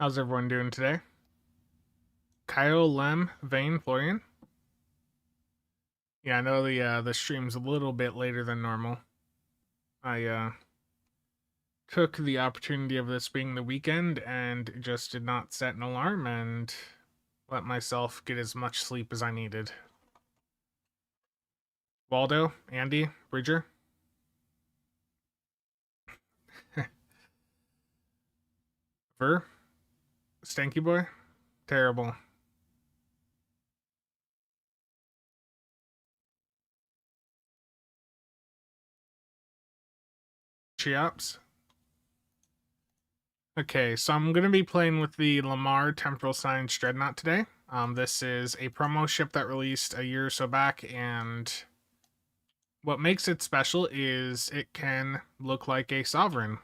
How's everyone doing today? Kyle, Lem, Vane, Florian. Yeah, I know the stream's a little bit later than normal. I took the opportunity of this being the weekend and just did not set an alarm and let myself get as much sleep as I needed. Waldo, Andy, Bridger. Ver, Stanky Boy. Terrible. Cheops. Okay, so I'm going to be playing with the Lamarr Temporal Science Dreadnought today. This is a promo ship that released a year or so back, and what makes it special is it can look like a sovereign.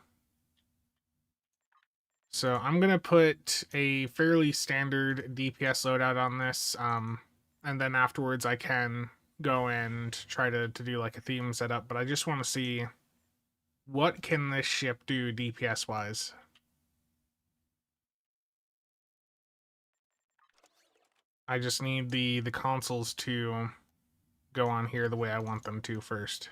So I'm going to put a fairly standard DPS loadout on this, and then afterwards I can go and try to do like a theme setup, but I just want to see what can this ship do DPS wise. I just need the consoles to go on here the way I want them to first.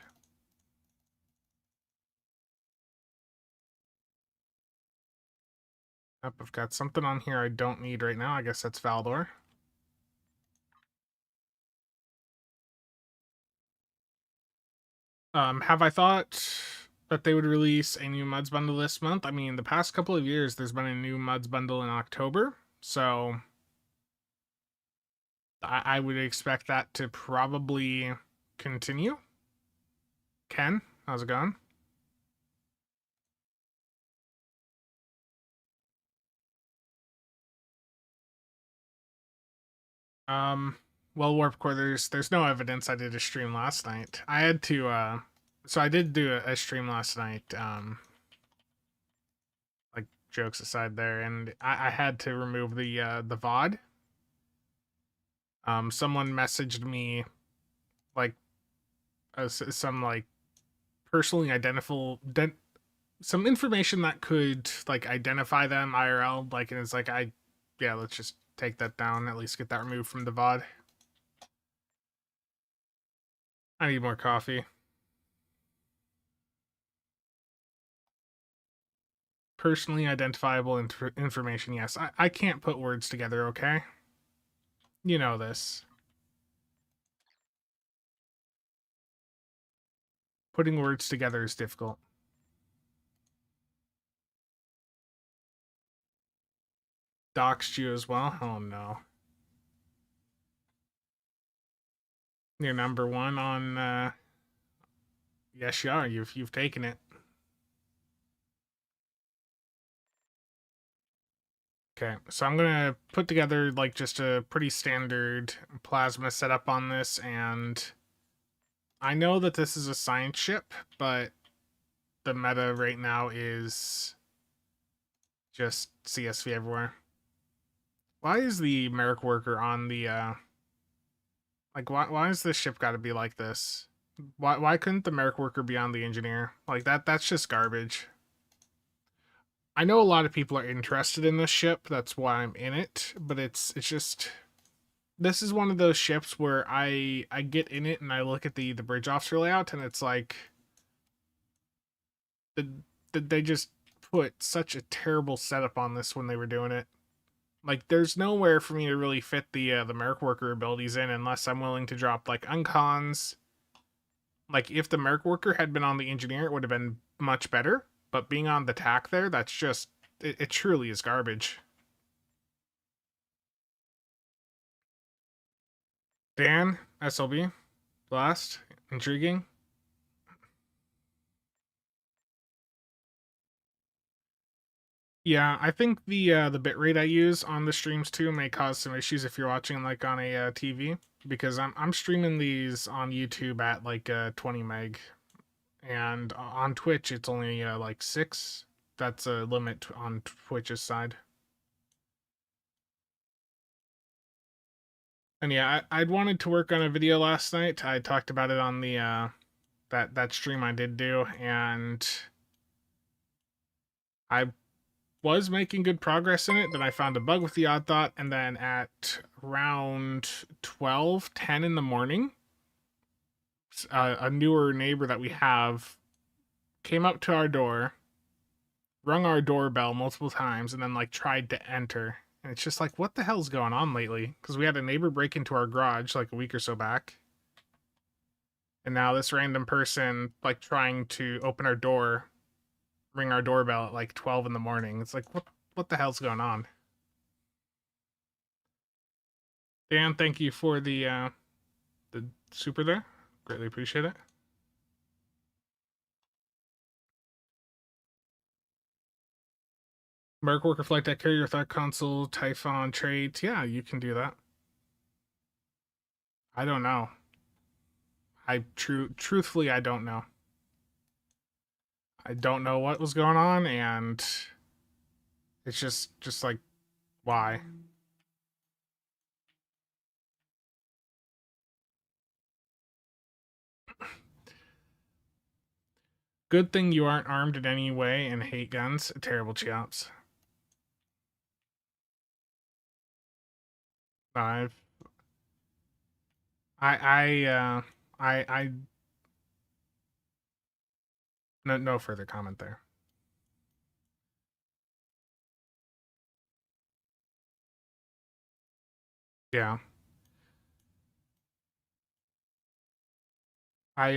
Yep, I've got something on here I don't need right now. I guess that's Valdor. Have I thought that they would release a new Muds bundle this month? I mean, the past couple of years, there's been a new Muds bundle in October, so I would expect that to probably continue. Ken, how's it going? Well, Warp Core, there's no evidence I did a stream last night. I had to, so I did do a stream last night, like, jokes aside there, and I had to remove the VOD. Someone messaged me, like, some, like, personally identifiable, some information that could, like, identify them IRL, like, and it's like, yeah, let's just take that down, at least get that removed from the VOD. I need more coffee. Personally identifiable information, yes. I can't put words together, okay? You know this. Putting words together is difficult. Doxed you as well? Oh no. You're number one on, yes you are. You've taken it. Okay, so I'm gonna put together like just a pretty standard plasma setup on this, and I know that this is a science ship, but the meta right now is just CSV everywhere. Why is the Merrick worker on the like why is this ship gotta be like this? Why couldn't the Merrick worker be on the engineer? Like that's just garbage. I know a lot of people are interested in this ship, that's why I'm in it, but it's just this is one of those ships where I get in it and I look at the bridge officer layout and it's like they just put such a terrible setup on this when they were doing it. Like there's nowhere for me to really fit the Merc worker abilities in unless I'm willing to drop like uncons. Like if the Merc worker had been on the engineer, it would have been much better. But being on the tack there, that's just it truly is garbage. Dan, SLB, Blast, intriguing. Yeah, I think the bitrate I use on the streams too may cause some issues if you're watching like on a TV, because I'm streaming these on YouTube at like 20 meg, and on Twitch it's only like 6. That's a limit on Twitch's side. And yeah, I'd wanted to work on a video last night. I talked about it on the that stream I did do, and I was making good progress in it. Then I found a bug with the odd thought, and then at around 12:10 in the morning, a newer neighbor that we have came up to our door, rung our doorbell multiple times, and then like tried to enter. And it's just like, what the hell's going on lately? Because we had a neighbor break into our garage like a week or so back, and now this random person like trying to open our door, ring our doorbell at like 12 in the morning. It's like, what the hell's going on? Dan, thank you for the super there. Greatly appreciate it. Merc worker flight deck carrier without console, Typhon trades. Yeah, you can do that. I don't know. Truthfully, I don't know. I don't know what was going on, and it's just like, why? Good thing you aren't armed in any way and hate guns. Terrible chaps. I've I no further comment there. Yeah. I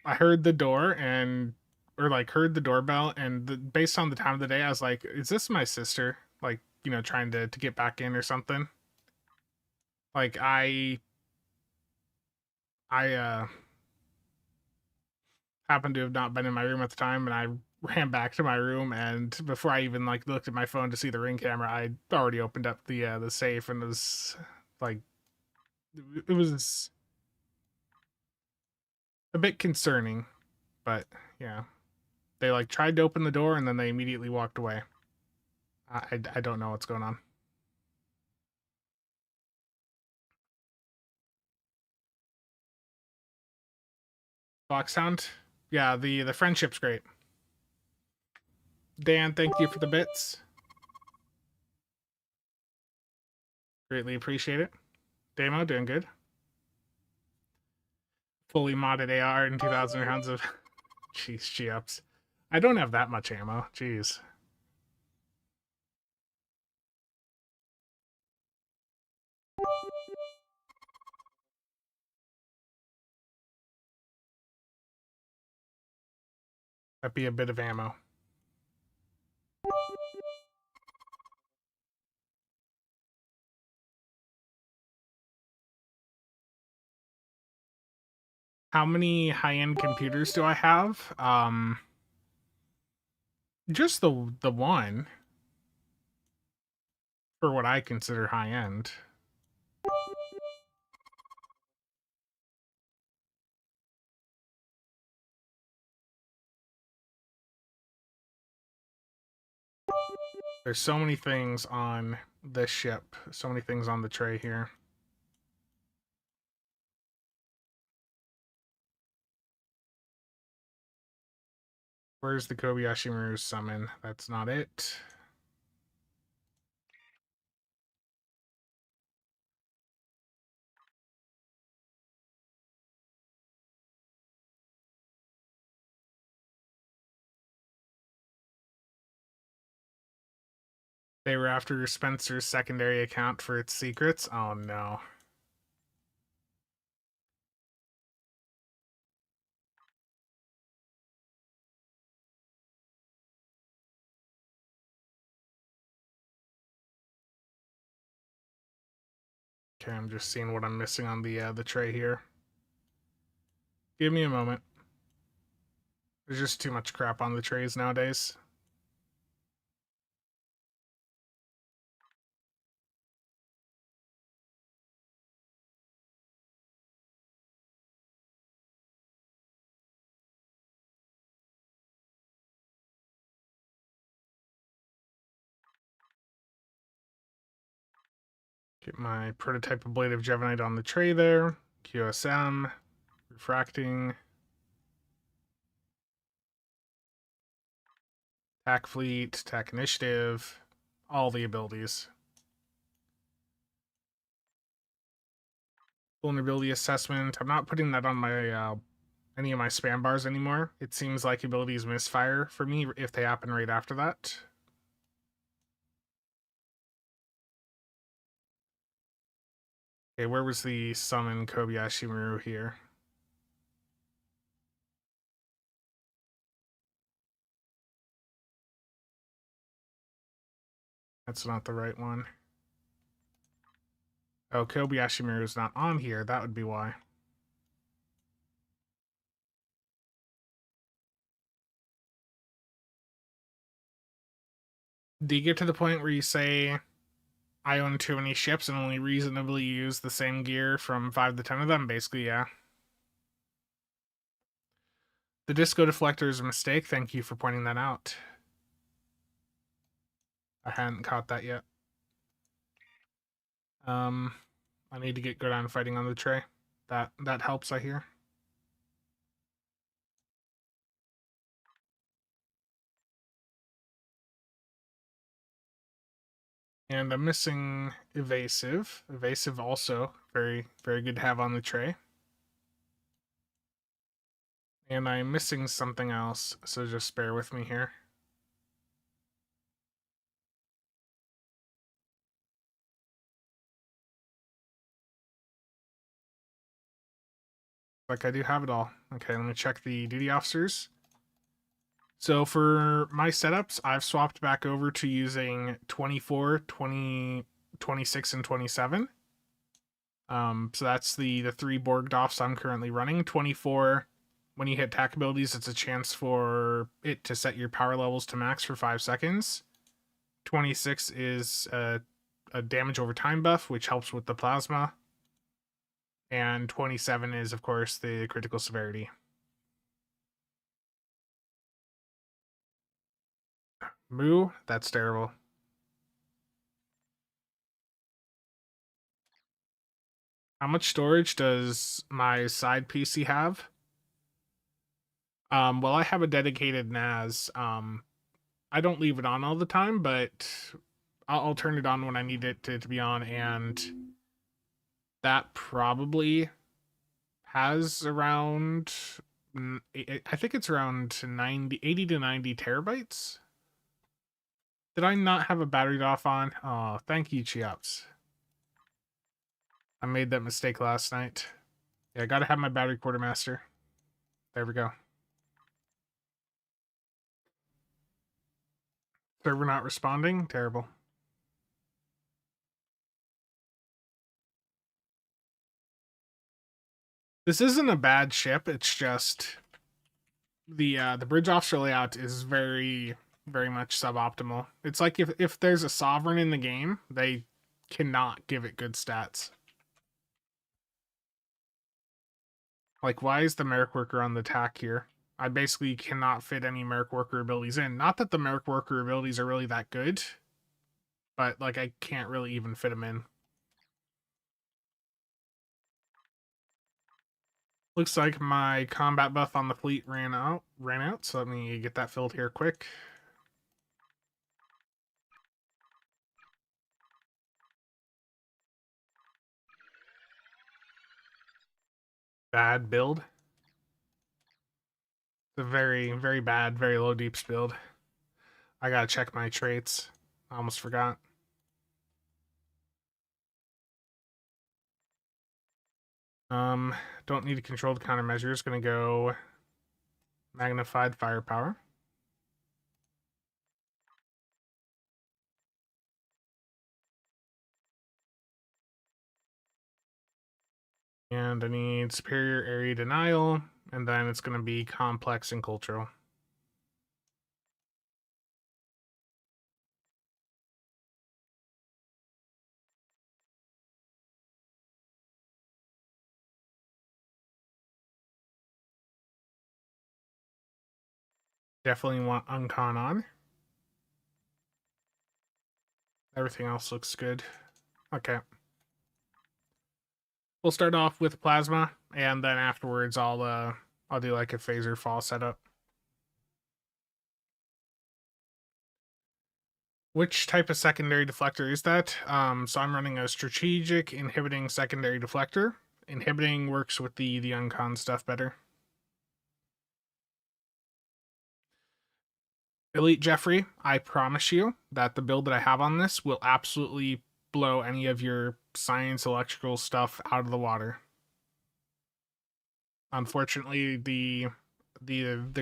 heard the door and or like heard the doorbell and based on the time of the day I was like, is this my sister? Like, you know, trying to get back in or something. Like I happened to have not been in my room at the time, and I ran back to my room, and before I even like looked at my phone to see the ring camera, I'd already opened up the safe, and it was like it was a bit concerning, but yeah, they like tried to open the door and then they immediately walked away. I don't know what's going on. Foxhound, yeah, the friendship's great. Dan, thank you for the bits. Greatly appreciate it. Damo, doing good. Fully modded AR and 2,000 rounds of. Jeez, G-ups. I don't have that much ammo. Jeez. That'd be a bit of ammo. How many high-end computers do I have? Just the one for what I consider high-end. There's so many things on this ship. So many things on the tray here. Where's the Kobayashi Maru summon? That's not it. They were after Spencer's secondary account for its secrets. Oh no. Okay, I'm just seeing what I'm missing on the tray here. Give me a moment. There's just too much crap on the trays nowadays. Get my prototype of Blade of Jevonite on the tray there. QSM, refracting. Attack fleet, attack initiative, all the abilities. Vulnerability assessment. I'm not putting that on my any of my spam bars anymore. It seems like abilities misfire for me if they happen right after that. Okay, where was the summon Kobayashi Maru here? That's not the right one. Oh, Kobayashi Maru is not on here. That would be why. Do you get to the point where you say, I own too many ships and only reasonably use the same gear from 5 to 10 of them? Basically, yeah. The disco deflector is a mistake. Thank you for pointing that out. I hadn't caught that yet. I need to get good on fighting on the tray. That helps, I hear. And I'm missing evasive. Evasive also very, very good to have on the tray. And I'm missing something else, so just bear with me here. Like I do have it all. Okay, let me check the duty officers. So for my setups, I've swapped back over to using 24, 20, 26, and 27. So that's the 3 Borgdoffs I'm currently running. 24, when you hit attack abilities, it's a chance for it to set your power levels to max for 5 seconds. 26 is a damage over time buff, which helps with the plasma. And 27 is, of course, the critical severity. Moo, that's terrible. How much storage does my side PC have? Well, I have a dedicated NAS. I don't leave it on all the time, but I'll turn it on when I need it to be on, and that probably has around, I think it's around 80 to 90 terabytes. Did I not have a battery off on? Oh, thank you, Chiaps. I made that mistake last night. Yeah, I gotta have my battery quartermaster. There we go. Server not responding? Terrible. This isn't a bad ship, it's just the bridge officer layout is very, very much suboptimal. It's like if there's a sovereign in the game, they cannot give it good stats. Like, why is the Merrick Worker on the attack here? I basically cannot fit any Merrick Worker abilities in. Not that the Merrick Worker abilities are really that good, but like I can't really even fit them in. Looks like my combat buff on the fleet ran out, so let me get that filled here quick. Bad build. It's a very, very bad, very low deeps build. I gotta check my traits. I almost forgot. Don't need to control the countermeasures. Gonna go magnified firepower. And I need superior area denial, and then it's gonna be complex and cultural. Definitely want uncon on. Everything else looks good. Okay. We'll start off with plasma, and then afterwards I'll do like a phaser fall setup. Which type of secondary deflector is that? So I'm running a strategic inhibiting secondary deflector. Inhibiting works with the uncon stuff better. Elite Jeffrey, I promise you that the build that I have on this will absolutely blow any of your science electrical stuff out of the water. Unfortunately, the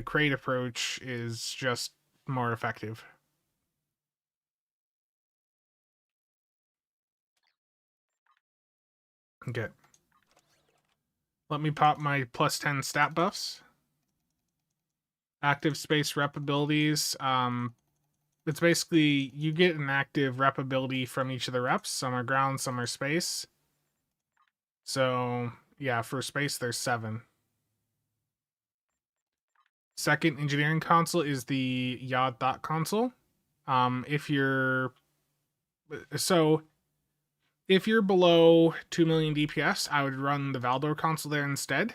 crate approach is just more effective. Okay. Let me pop my plus 10 stat buffs. Active space rep abilities. It's basically you get an active rep ability from each of the reps. Some are ground, some are space. So yeah, for space there's 7. Second engineering console is the Yod Thought console. If you're below 2 million DPS, I would run the Valdor console there instead.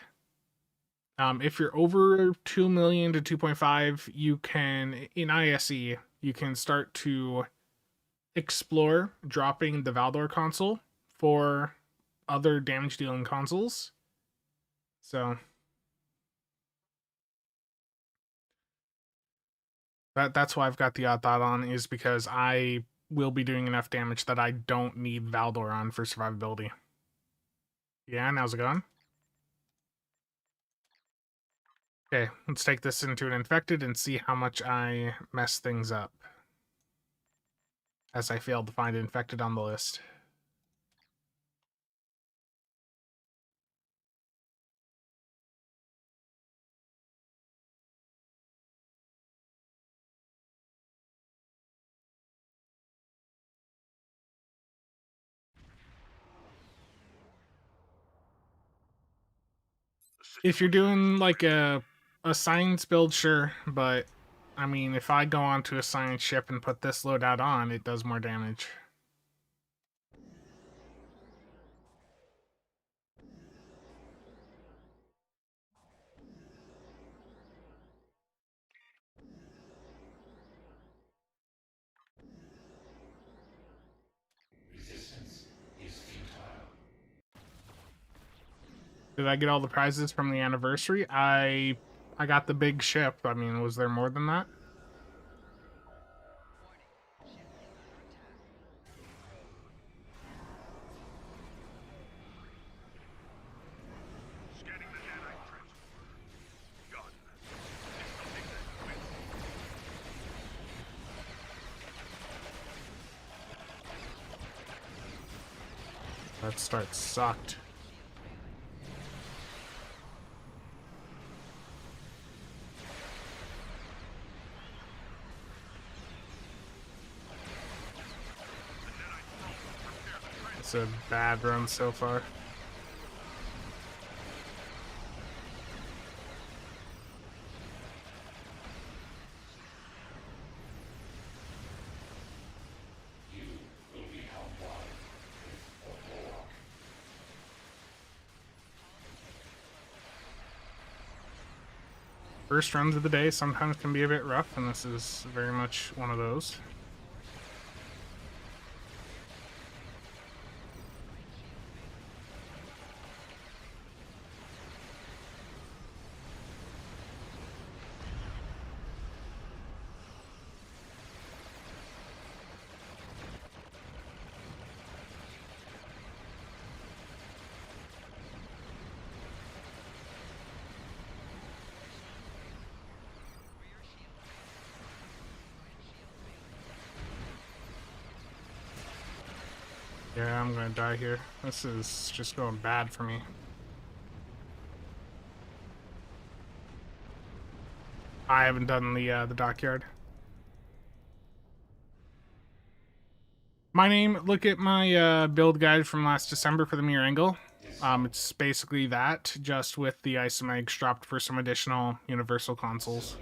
If you're over 2 million to 2.5, you can, in ISE, you can start to explore dropping the Valdor console for other damage dealing consoles. So that's why I've got the Odd Thought on, is because I will be doing enough damage that I don't need Valdor on for survivability. Yeah, how's it going? Okay, let's take this into an infected and see how much I mess things up, as I failed to find an infected on the list. If you're doing like a science build, sure, but I mean, if I go onto a science ship and put this loadout on, it does more damage. Did I get all the prizes from the anniversary? I got the big ship. I mean, was there more than that? That start sucked. It's a bad run so far. First runs of the day sometimes can be a bit rough, and this is very much one of those. Yeah, I'm gonna die here. This is just going bad for me. I haven't done the dockyard. My name, look at my build guide from last December for the mirror angle. It's basically that, just with the isomegs dropped for some additional universal consoles.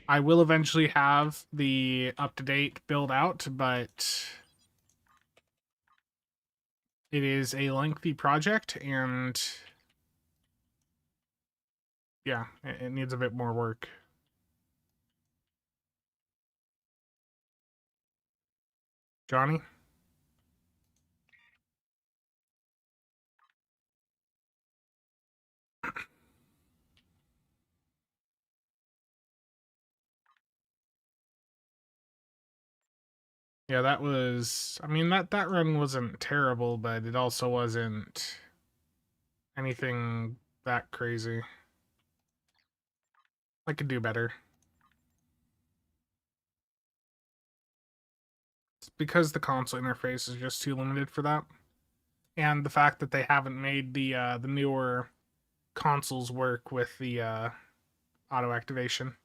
I will eventually have the up-to-date build out, but it is a lengthy project, and yeah, it needs a bit more work. Johnny? Yeah, that was... I mean, that run wasn't terrible, but it also wasn't anything that crazy. I could do better. It's because the console interface is just too limited for that. And the fact that they haven't made the newer consoles work with the auto activation.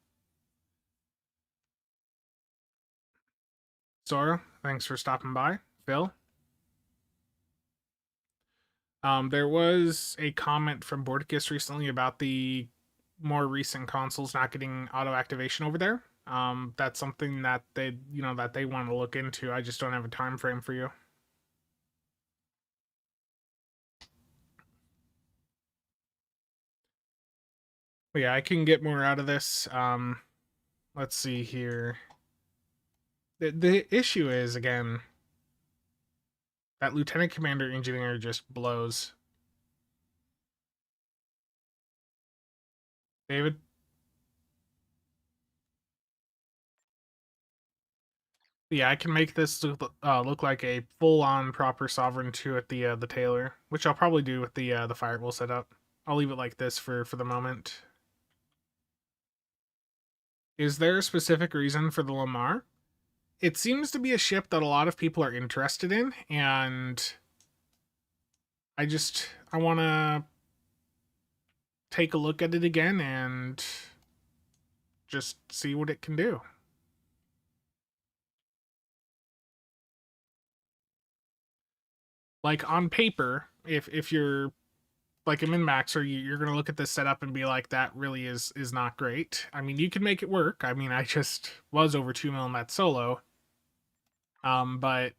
Sora, thanks for stopping by. Phil? There was a comment from Borticus recently about the more recent consoles not getting auto activation over there. That's something that they, that they want to look into. I just don't have a time frame for you. But yeah, I can get more out of this. Let's see here. The issue is, again, that Lieutenant Commander Engineer just blows. David? Yeah, I can make this look like a full-on proper Sovereign 2 at the Taylor, which I'll probably do with the Firewall setup. I'll leave it like this for the moment. Is there a specific reason for the Lamarr? It seems to be a ship that a lot of people are interested in, and I want to take a look at it again and just see what it can do. Like, on paper, if you're like a min-maxer, you're going to look at this setup and be like, that really is not great. I mean, you can make it work. I mean, I just was over 2 mil in that solo. But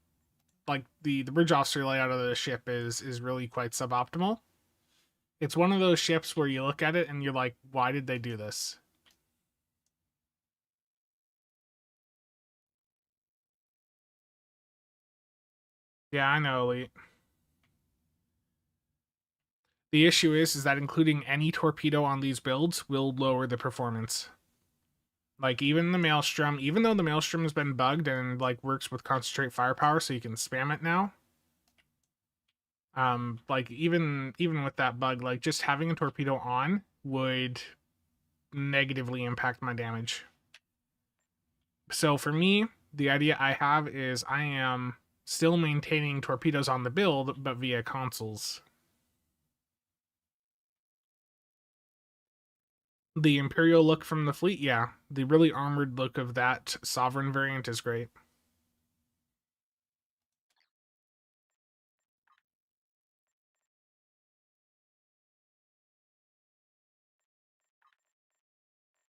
like the bridge officer layout of the ship is really quite suboptimal. It's one of those ships where you look at it and you're like, why did they do this? Yeah, I know, Elite. The issue is that including any torpedo on these builds will lower the performance. Like, even the Maelstrom, even though the Maelstrom has been bugged and like works with concentrate firepower so you can spam it now, like even with that bug, like just having a torpedo on would negatively impact my damage. So for me, the idea I have is I am still maintaining torpedoes on the build, but via consoles. The Imperial look from the fleet, yeah. The really armored look of that Sovereign variant is great.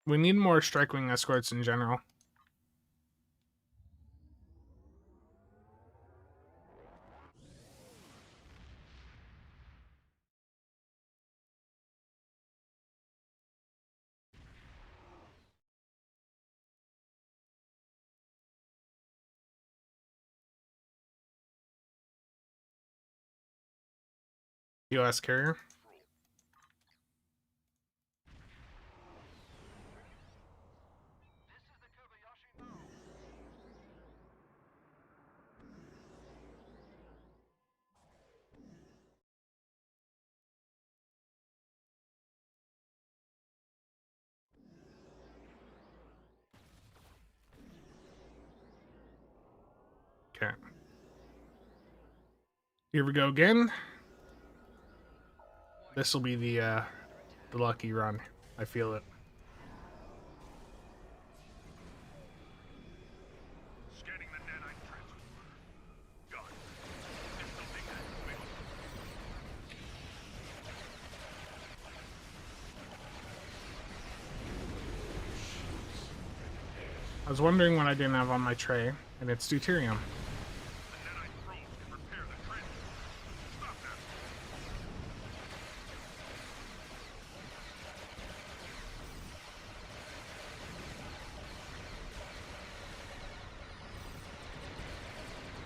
We need more strike wing escorts in general. US carrier. Okay. Here we go again. This will be the lucky run. I feel it. I was wondering what I didn't have on my tray, and it's deuterium.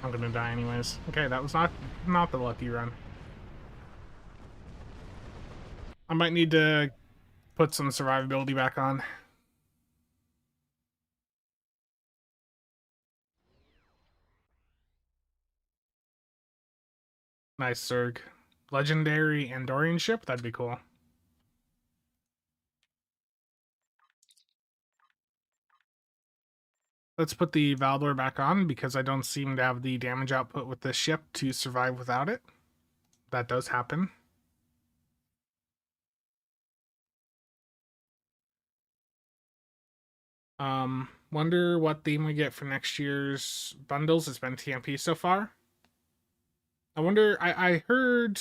I'm gonna die anyways. Okay, that was not the lucky run. I might need to put some survivability back on. Nice, Zerg. Legendary Andorian ship? That'd be cool. Let's put the Valdor back on because I don't seem to have the damage output with this ship to survive without it. That does happen. Wonder what theme we get for next year's bundles. It's been TMP so far. I wonder, I heard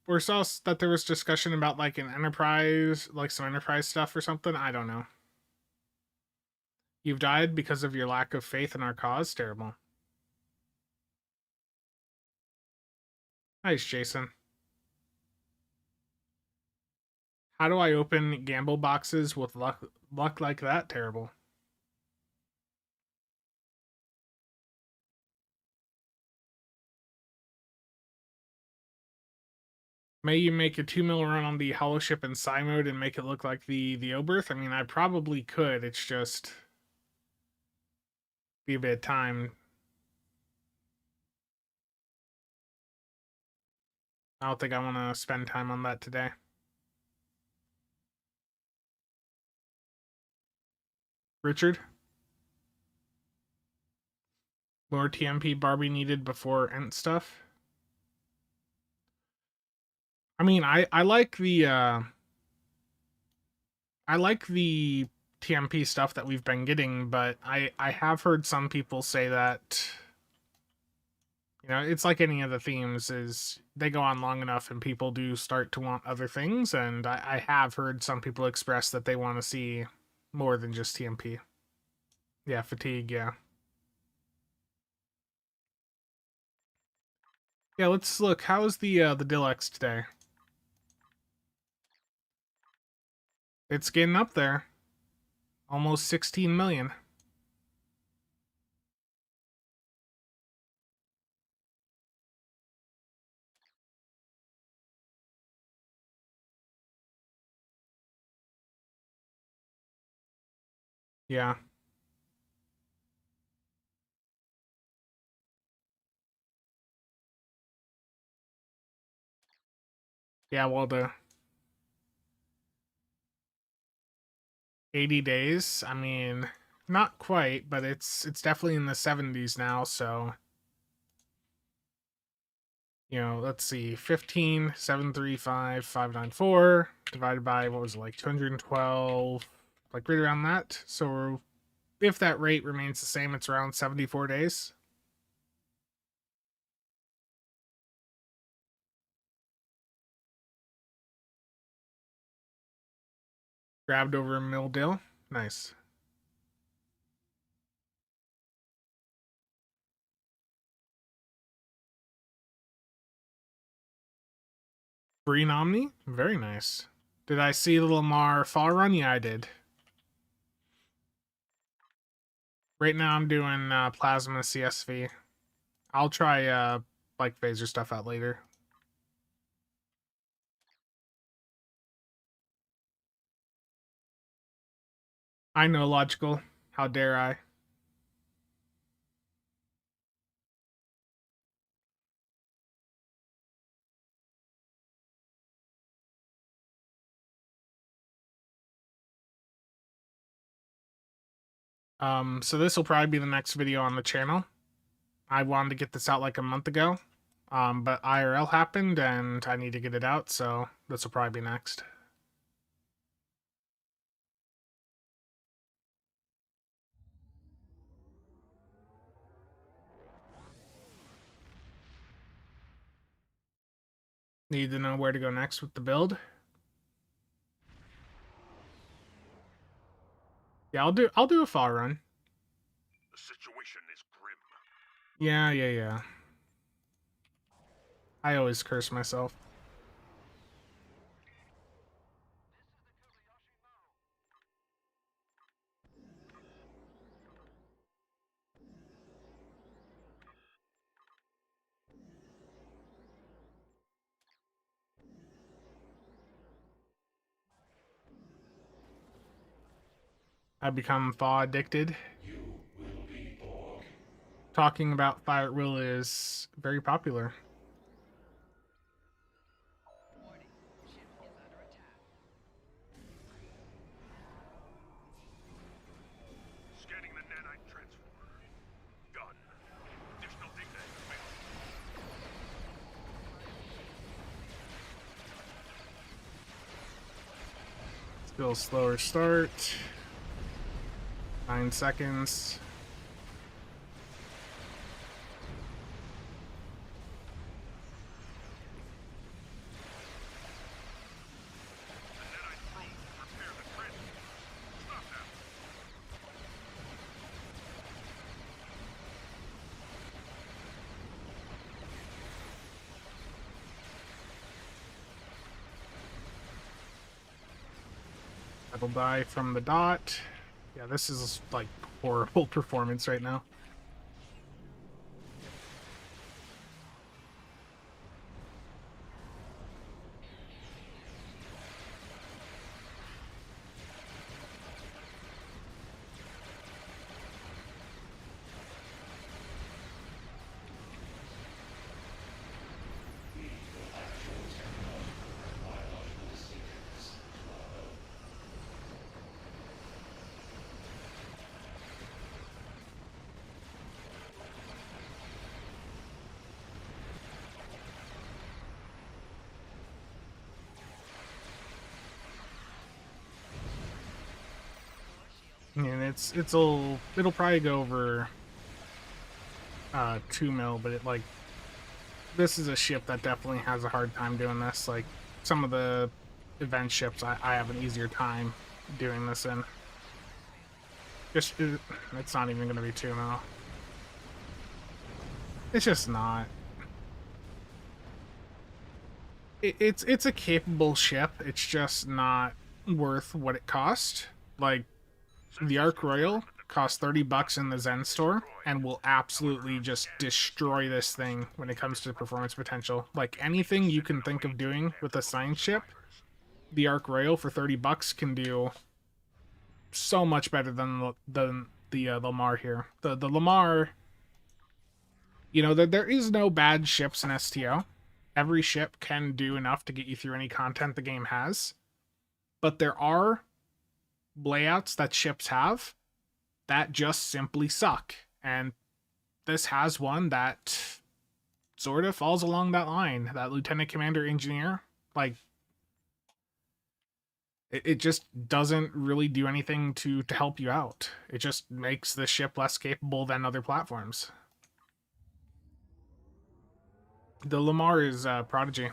or saw that there was discussion about like an enterprise, like some enterprise stuff or something. I don't know. You've died because of your lack of faith in our cause? Terrible. Nice, Jason. How do I open gamble boxes with luck like that? Terrible. May you make a 2 mil run on the hollow ship in Psy mode and make it look like the Oberth? I mean, I probably could. It's just be a bit of time. I don't think I want to spend time on that today. Richard? More TMP Barbie needed before Ent stuff? I mean, I like the I like the TMP stuff that we've been getting, but I have heard some people say that, you know, it's like any of the themes, is they go on long enough and people do start to want other things, and I have heard some people express that they want to see more than just TMP. Yeah, fatigue, yeah. Yeah, let's look. How's the Deluxe today? It's getting up there. Almost 16 million. Yeah. Yeah, well, the 80 days, I mean, not quite, but it's definitely in the 70s now, so you know, let's see, 15, 735, 594 divided by what was it, like 212, like right around that. So if that rate remains the same, it's around 74 days. Grabbed over a mill deal. Nice. Green Omni, very nice. Did I see the Lamarr fall run? Yeah, I did. Right now I'm doing Plasma CSV. I'll try like phaser stuff out later. I know, logical. How dare I? So this will probably be the next video on the channel. I wanted to get this out like a month ago, but IRL happened and I need to get it out, so this will probably be next. Need to know where to go next with the build. Yeah, I'll do a fall run. The situation is grim. Yeah. I always curse myself. I've become thaw addicted. Talking about fire at will is very popular. Scanning the nanite transformer. Done. Additional data available. Still slower start. 9 seconds. The nanite probe will repair the transformer. Stop now. That'll die from the dot. Yeah, this is like horrible performance right now. And it'll probably go over 2 mil, but it like this is a ship that definitely has a hard time doing this. Like some of the event ships I have an easier time doing this in. Just it's not even gonna be 2 mil. It's just not. It's a capable ship. It's just not worth what it cost. Like the Ark Royal costs $30 in the Zen store and will absolutely just destroy this thing when it comes to performance potential. Like anything you can think of doing with a science ship, the Ark Royal for $30 can do so much better than the Lamarr here. The Lamarr, you know, there is no bad ships in STO. Every ship can do enough to get you through any content the game has, but there are layouts that ships have that just simply suck, and this has one that sort of falls along that line. That Lieutenant Commander Engineer, like it just doesn't really do anything to help you out. It just makes the ship less capable than other platforms. The Lamarr is Prodigy.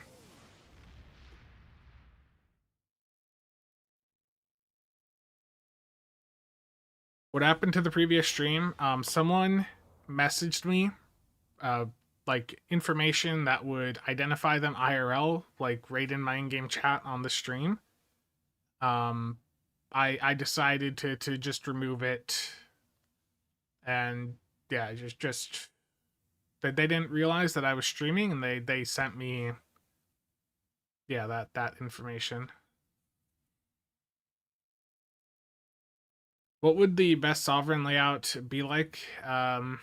What happened to the previous stream? Someone messaged me, like information that would identify them IRL, like right in my in-game chat on the stream. I decided to just remove it, and yeah, just that they didn't realize that I was streaming, and they sent me, yeah, that information. What would the best Sovereign layout be like? I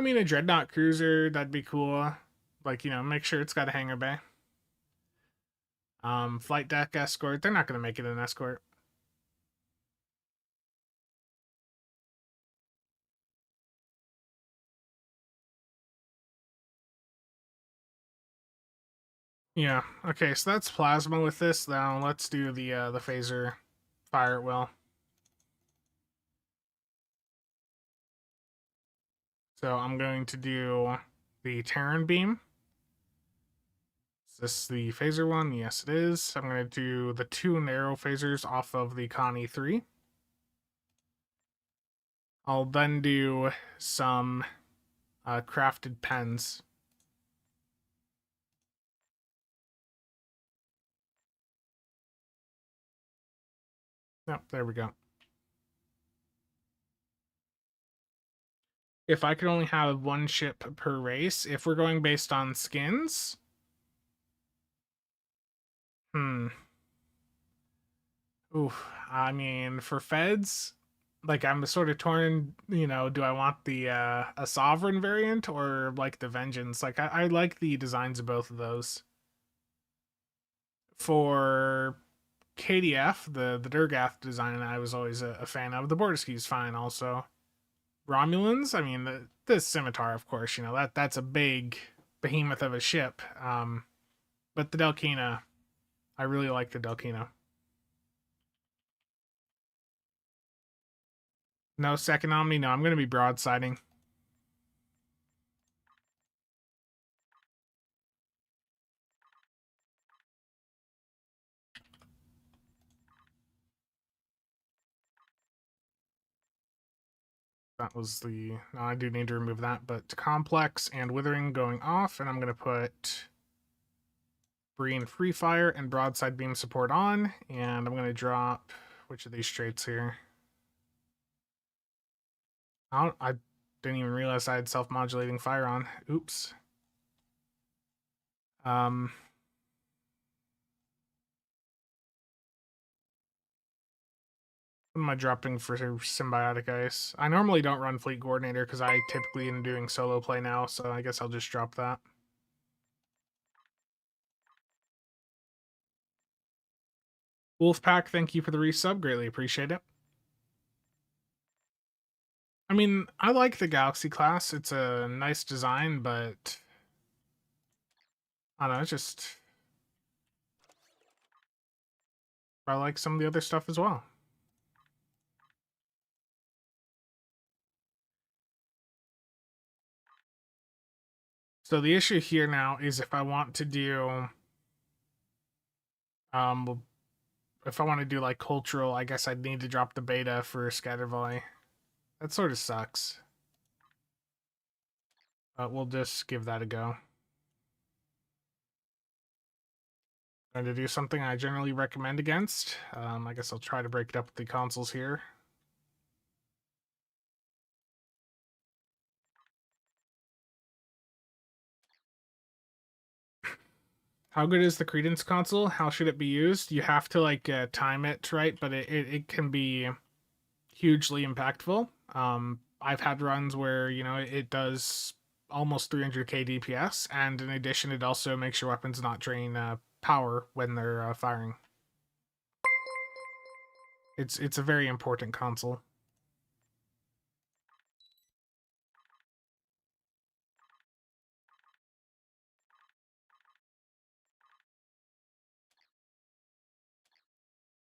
mean, a Dreadnought cruiser, that'd be cool. Like, you know, make sure it's got a hangar bay. Flight deck escort, they're not going to make it an escort. Yeah, okay, so that's plasma with this. Now let's do the phaser fire at will. So I'm going to do the Terran beam. Is this the phaser one? Yes, it is. I'm going to do the 2 narrow phasers off of the Connie 3. I'll then do some crafted pens. Yep, there we go. If I could only have 1 ship per race, if we're going based on skins, Oof. I mean, for feds, like I'm sort of torn. You know, do I want the a sovereign variant or like the vengeance? Like I like the designs of both of those. For KDF, the Durgath design, I was always a fan of. The border ski's fine also. Romulans, I mean the scimitar, of course. You know that's a big behemoth of a ship. But the Delkina, I really like the Delkina. No second Omni. No, I'm going to be broadsiding. That was the... No, I do need to remove that, but complex and withering going off, and I'm going to put Breen free fire and broadside beam support on, and I'm going to drop which of these traits here. I didn't even realize I had self-modulating fire on. Oops. Um, what am I dropping for symbiotic ice? I normally don't run fleet coordinator because I typically am doing solo play now, so I guess I'll just drop that. Wolfpack, thank you for the resub. Greatly appreciate it. I mean, I like the Galaxy class. It's a nice design, but I don't know, it's just I like some of the other stuff as well. So the issue here now is if I want to do if I want to do like cultural, I guess I'd need to drop the beta for Scatter Volley. That sort of sucks. But we'll just give that a go. Going to do something I generally recommend against. I guess I'll try to break it up with the consoles here. How good is the Credence console? How should it be used? You have to like time it right, but it can be hugely impactful. I've had runs where you know it does almost 300k DPS, and in addition, it also makes your weapons not drain power when they're firing. It's a very important console.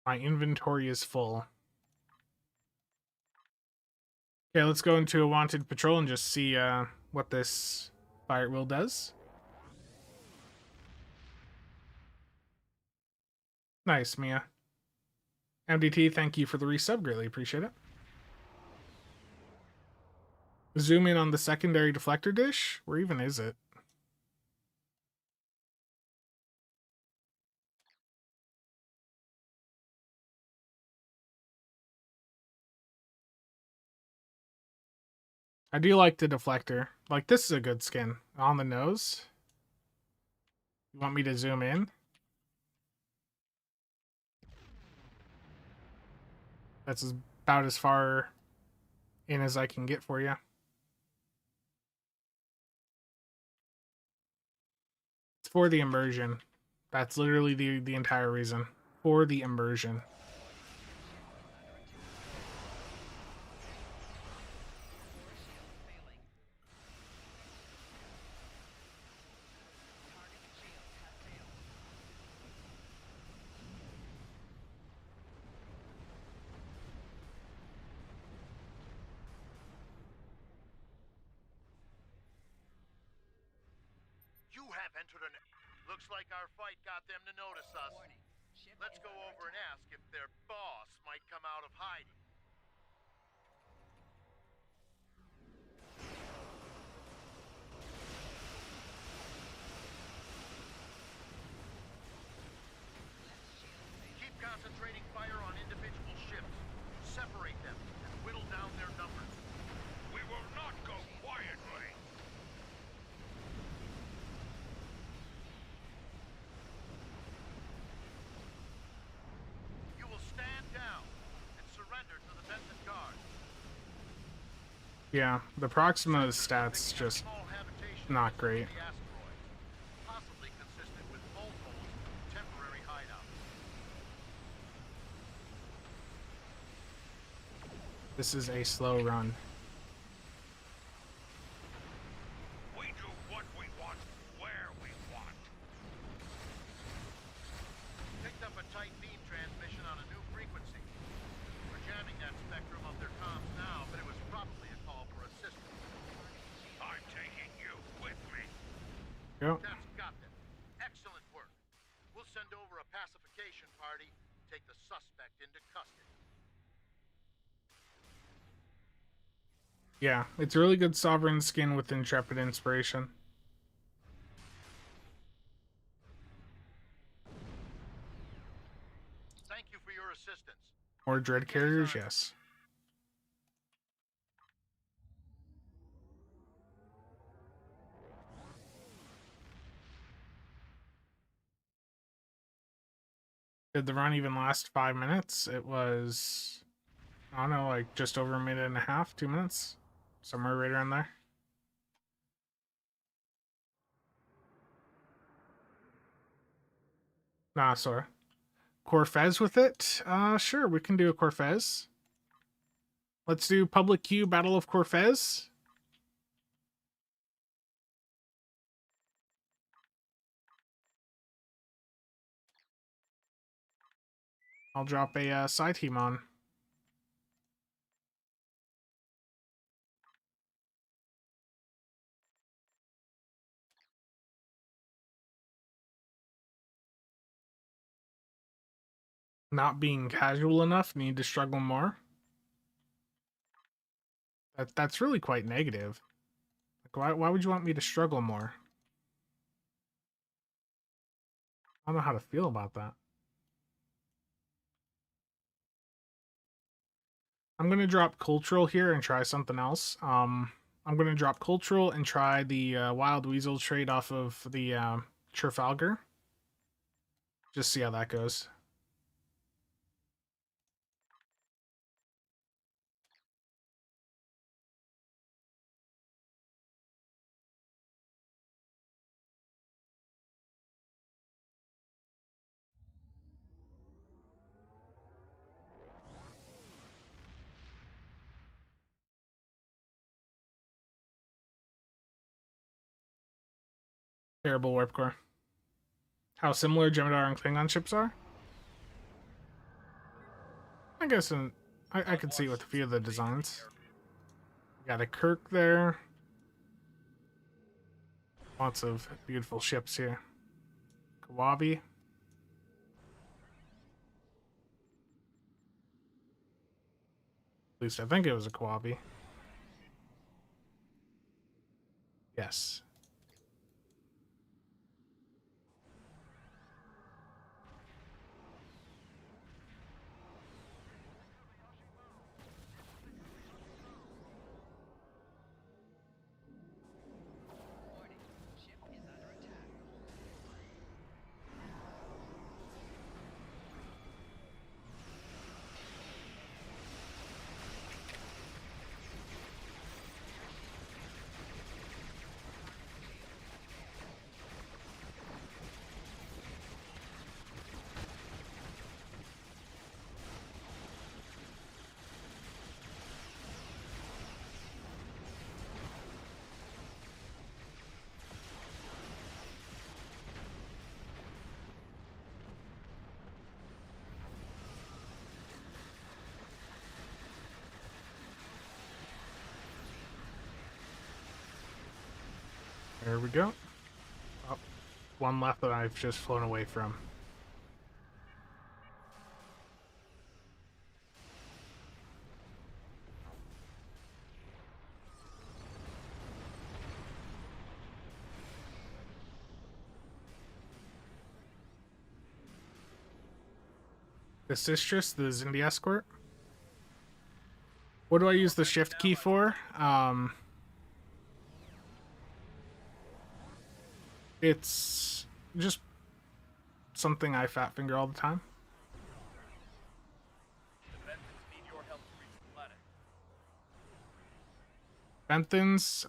My inventory is full. Okay, let's go into a wanted patrol and just see what this fire at will does. Nice, Mia. MDT, thank you for the resub. Greatly appreciate it. Zoom in on the secondary deflector dish. Where even is it? I do like the deflector. Like, this is a good skin. On the nose. You want me to zoom in? That's about as far in as I can get for you. It's for the immersion. That's literally the entire reason. For the immersion. You have entered an... Looks like our fight got them to notice us. Let's go over and ask if their boss might come out of hiding. Keep concentrating fire on individual ships. Separate them and whittle down their numbers. We will not go quietly. You will stand Yeah, the Proxima stats just Small habitation not result of great. the asteroid, possibly consistent with Volpol's temporary hideout. This is a slow run. We do what we want, where we want. Picked up a tight beam transmission on a new frequency. We're jamming that spectrum of their comms now, but it was probably a call for assistance. I'm taking you with me. Go. That's got them. Excellent work. We'll send over a pacification party, take the suspect into custody. Yeah, it's really good Sovereign skin with Intrepid Inspiration. Thank you for your assistance. Or Dread Carriers, yes. Did the run even last 5 minutes? It was, I don't know, like just over a minute and a half, 2 minutes, somewhere right around there. Nah, sorry. Corfez with it? Sure, we can do a Corfez. Let's do Public Queue Battle of Corfez. I'll drop a side team on. Not being casual enough, need to struggle more. That's really quite negative. Like, why would you want me to struggle more? I don't know how to feel about that. I'm going to drop Cultural here and try something else. I'm going to drop Cultural and try the Wild Weasel trade off of the Trafalgar. Just see how that goes. Terrible Warp Core. How similar Jem'Hadar and Klingon ships are? I guess I could see with a few of the designs. Got a Kirk there. Lots of beautiful ships here. Kawabi. At least I think it was a Kawabi. Yes. There we go. Oh, one left that I've just flown away from. The Sistress, the Zindi Escort. What do I use the shift key for? It's just something I fat finger all the time. Benthans,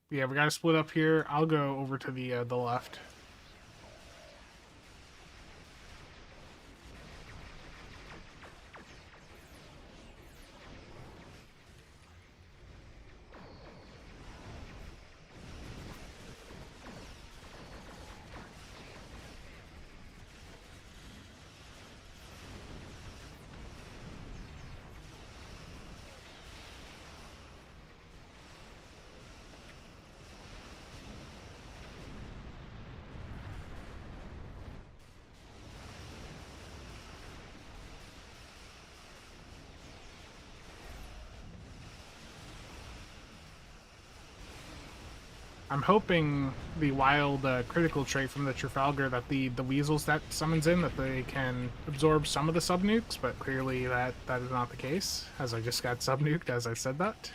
yeah, we gotta split up here. I'll go over to the left. I'm hoping the wild critical trait from the Trafalgar that the weasels that summons in, that they can absorb some of the sub nukes, but clearly that is not the case, as I just got sub nuked as I said that.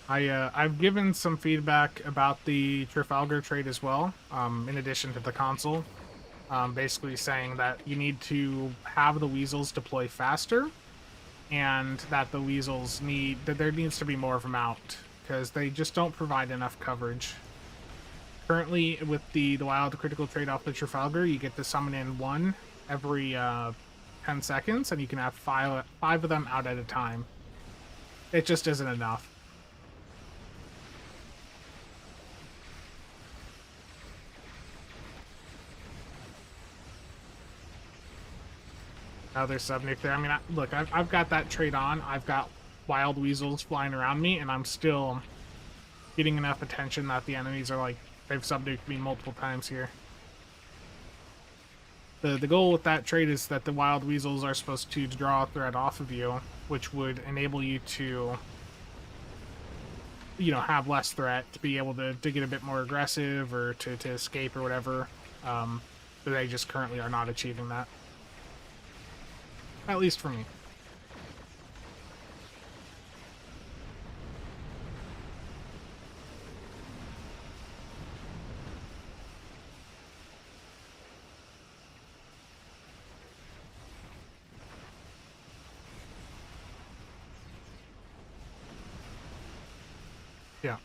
I've given some feedback about the Trafalgar trait as well, in addition to the console. Basically saying that you need to have the weasels deploy faster, and that the weasels that there needs to be more of them out, because they just don't provide enough coverage. Currently, with the wild critical trait off the Trafalgar, you get to summon in one every 10 seconds, and you can have five of them out at a time. It just isn't enough. Another subnuke there. I mean, look, I've got that trait on. I've got wild weasels flying around me, and I'm still getting enough attention that the enemies are like, they've subnuked me multiple times here. The goal with that trait is that the wild weasels are supposed to draw a threat off of you, which would enable you to, you know, have less threat, to be able to get a bit more aggressive or to escape or whatever. But they just currently are not achieving that. At least for me. Yeah.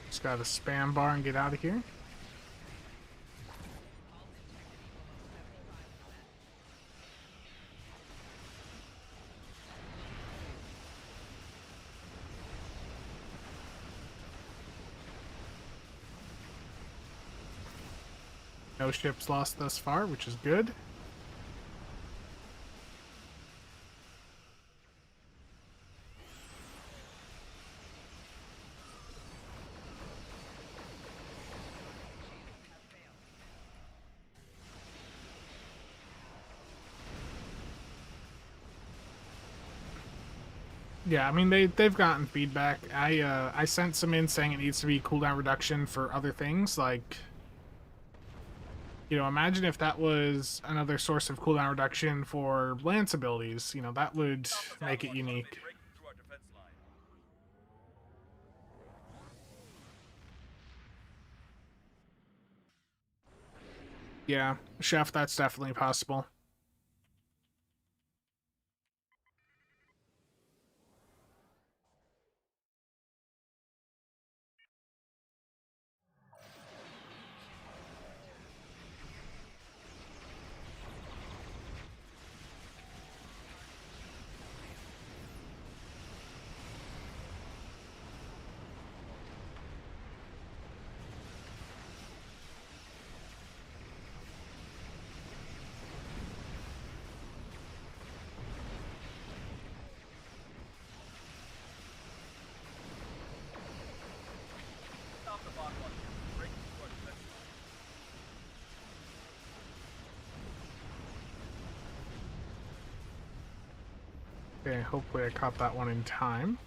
Just gotta spam bar and get out of here. No ships lost thus far, which is good. Yeah, I mean they've gotten feedback. I sent some in saying it needs to be cooldown reduction for other things, like, you know, imagine if that was another source of cooldown reduction for lance abilities. You know, that would make it unique. Yeah, chef, that's definitely possible. Okay, hopefully I caught that one in time.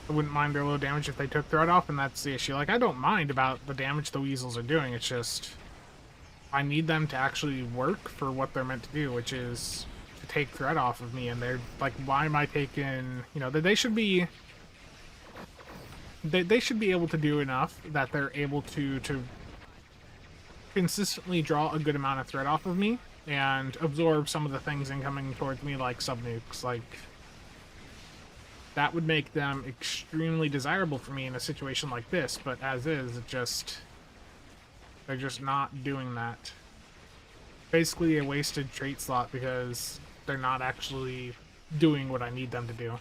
I wouldn't mind their low damage if they took threat off, and that's the issue. Like, I don't mind about the damage the weasels are doing, it's just I need them to actually work for what they're meant to do, which is to take threat off of me, and they're like, why am I taking, you know, they should be they should be able to do enough that they're able to consistently draw a good amount of threat off of me and absorb some of the things incoming towards me, like sub nukes. Like, that would make them extremely desirable for me in a situation like this, but as is, they're just not doing that. Basically a wasted trait slot because they're not actually doing what I need them to do.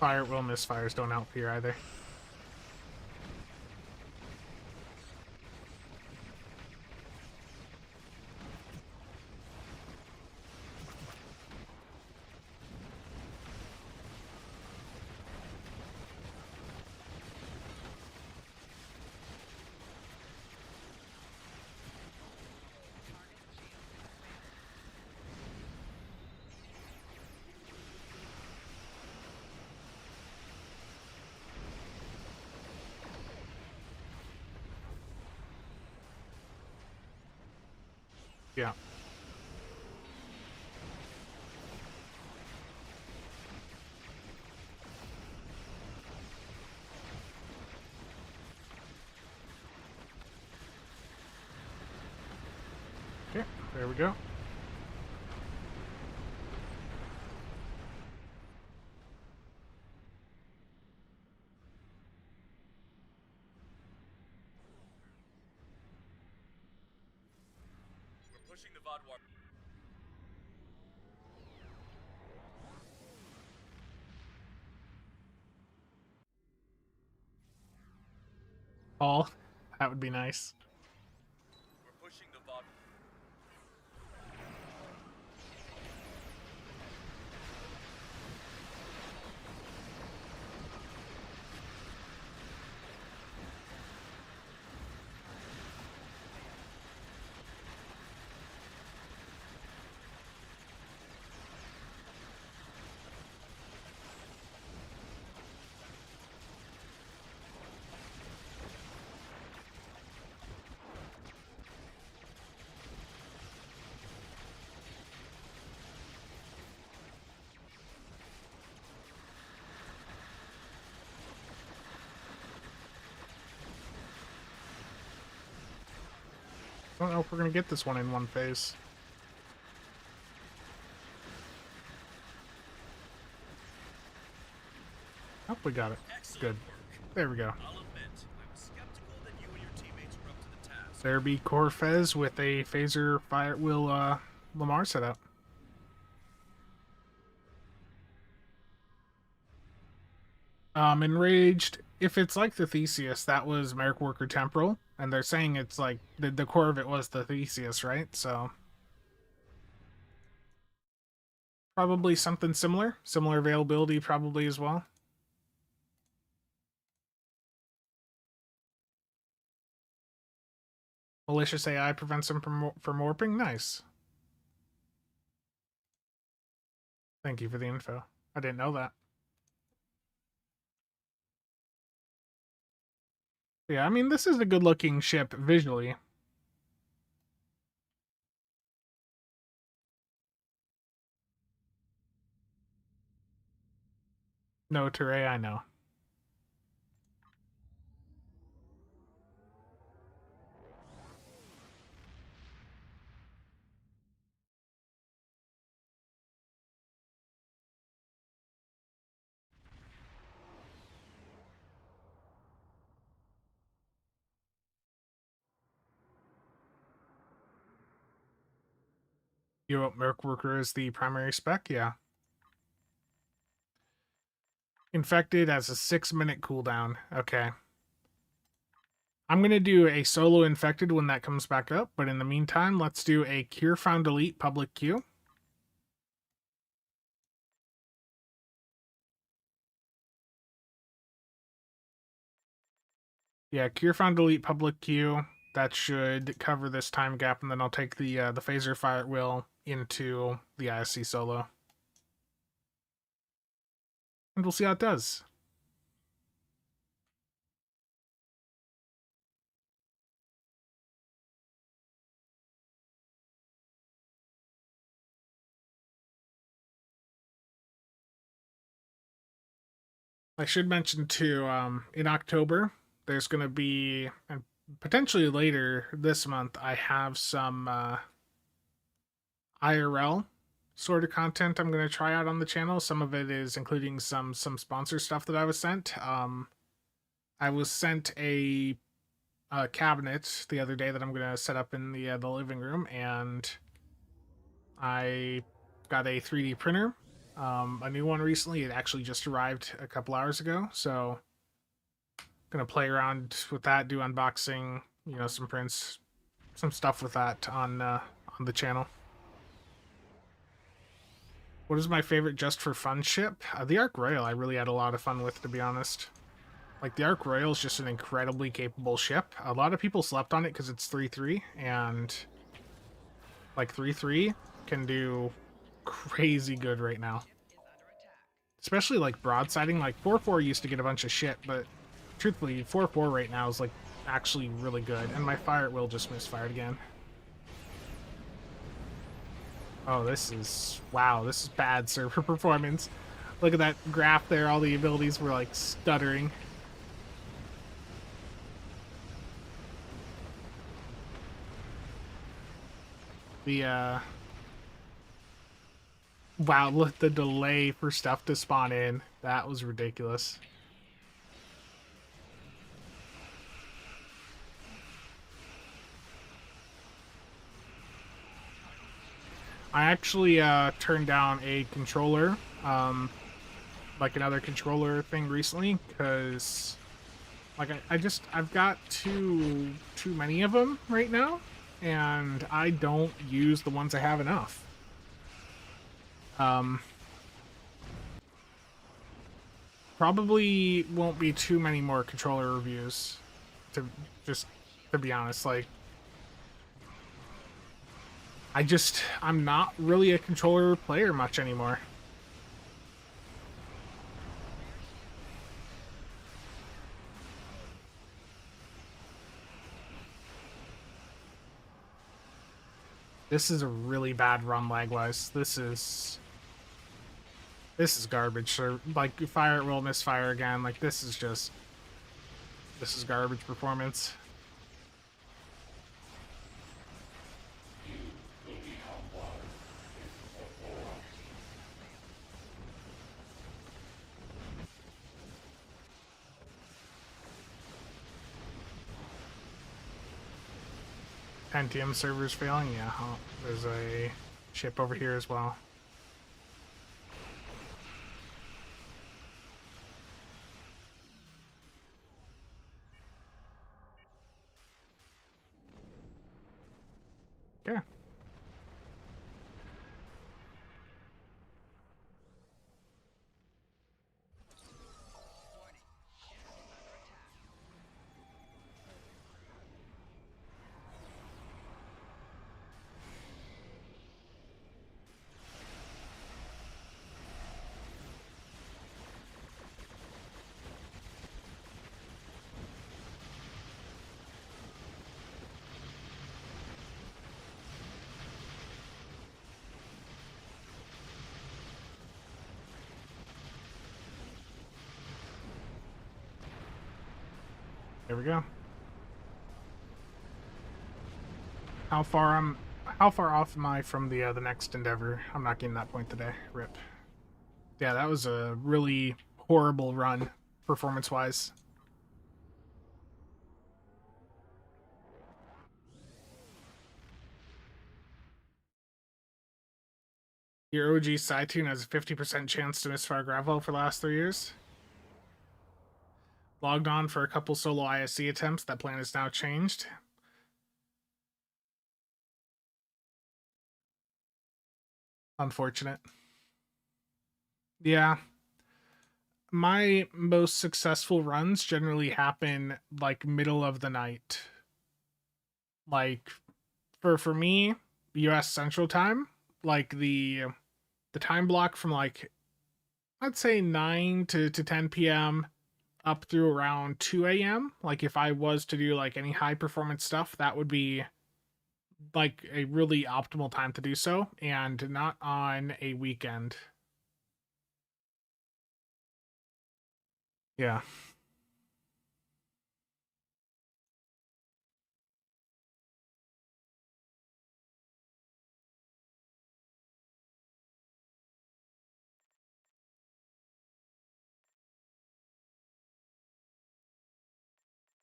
Fire will misfires don't help here either. Yeah. Okay, there we go. We're pushing the Vodwar. All. That would be nice. We're pushing the Vod. I don't know if we're gonna get this one in one phase. Oh, we got it. Good. There we go. I'll admit, I was skeptical that you and your teammates were up to the task. There be Corfez with a phaser fire will Lamarr set up. Enraged. If it's like the Theseus, that was Merrick Worker Temporal, and they're saying it's like the core of it was the Theseus, right? So probably something similar. Similar availability probably as well. Malicious AI prevents them from warping. Nice. Thank you for the info. I didn't know that. Yeah, I mean, this is a good-looking ship visually. No, Teray, I know. You want Merc Worker as the primary spec? Yeah. Infected has a 6-minute cooldown. Okay. I'm going to do a solo infected when that comes back up, but in the meantime, let's do a cure found elite public queue. Yeah, cure found elite public queue. That should cover this time gap, and then I'll take the phaser fire at will into the ISC solo. And we'll see how it does. I should mention too, in October, there's going to be, and potentially later this month, I have some IRL sort of content I'm going to try out on the channel. Some of it is including some sponsor stuff that I was sent. I was sent a cabinet the other day that I'm going to set up in the living room, and I got a 3D printer, a new one recently. It actually just arrived a couple hours ago, so gonna play around with that, do unboxing, you know, some prints, some stuff with that on the channel. What is my favorite just for fun ship? The Ark Royal I really had a lot of fun with, to be honest. Like, the Ark Royal is just an incredibly capable ship. A lot of people slept on it because it's 3-3, and like 3-3 can do crazy good right now. Especially like broadsiding. Like 4-4 used to get a bunch of shit, but truthfully, 4-4 right now is like actually really good. And my fire at will just misfired again. Oh, this is, wow, this is bad server performance. Look at that graph there. All the abilities were like stuttering. The wow, look, the delay for stuff to spawn in. That was ridiculous. I actually turned down a controller, like another controller thing recently, because like I've got too many of them right now, and I don't use the ones I have enough. Probably won't be too many more controller reviews, to just to be honest. Like, I'm not really a controller player much anymore. This is a really bad run lag-wise. This is garbage. So, like, fire at will, misfire again. Like, this is garbage performance. Pentium servers failing. Yeah, oh, there's a ship over here as well. Okay. There we go. How far off am I from the next endeavor? I'm not getting that point today. Rip. Yeah, that was a really horrible run, performance-wise. Your OG Cytune has a 50% chance to misfire gravel for the last 3 years. Logged on for a couple solo ISC attempts. That plan is now changed. Unfortunate. Yeah. My most successful runs generally happen like middle of the night. Like for me, US Central Time, like the time block from like I'd say 9 to 10 p.m. up through around 2 a.m. Like if I was to do like any high performance stuff, that would be like a really optimal time to do so, and not on a weekend. Yeah.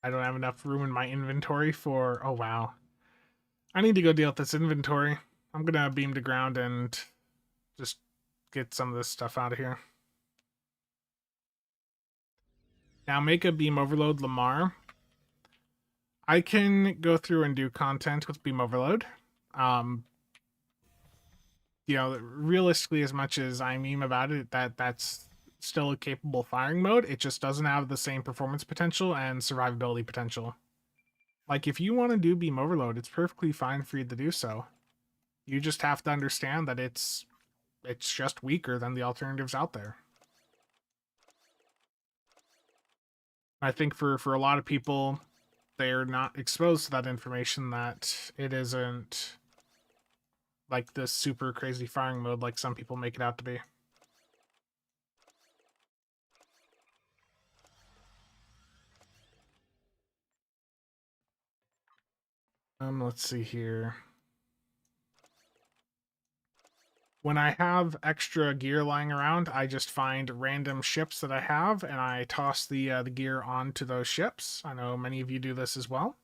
I don't have enough room in my inventory for... Oh, wow. I need to go deal with this inventory. I'm gonna beam to ground and just get some of this stuff out of here. Now make a beam overload Lamarr. I can go through and do content with beam overload. You know, realistically, as much as I meme about it, that's still a capable firing mode. It just doesn't have the same performance potential and survivability potential. Like, if you want to do beam overload, it's perfectly fine for you to do so. You just have to understand that it's just weaker than the alternatives out there. I think for a lot of people, they're not exposed to that information, that it isn't like this super crazy firing mode like some people make it out to be. Let's see here. When I have extra gear lying around, I just find random ships that I have, and I toss the gear onto those ships. I know many of you do this as well.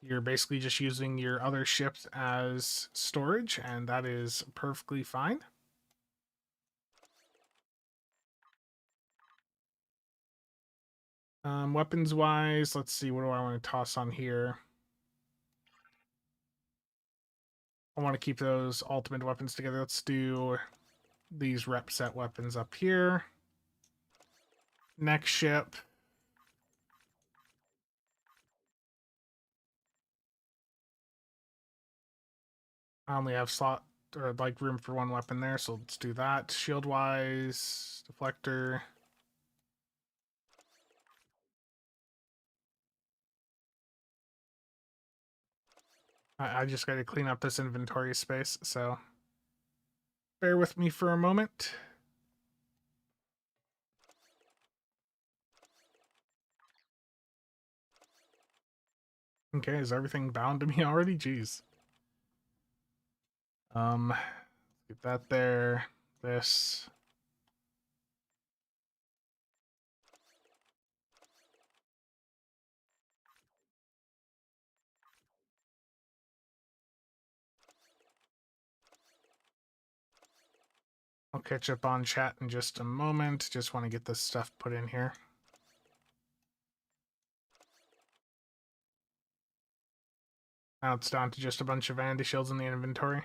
You're basically just using your other ships as storage, and that is perfectly fine. Weapons-wise, let's see, what do I want to toss on here? I want to keep those ultimate weapons together. Let's do these rep set weapons up here. Next ship. I only have slot or like room for one weapon there, so let's do that. Shield wise, deflector. I just got to clean up this inventory space, so bear with me for a moment. Okay, is everything bound to me already? Jeez. Get that there. This. I'll catch up on chat in just a moment. Just want to get this stuff put in here. Now it's down to just a bunch of vanity shields in the inventory.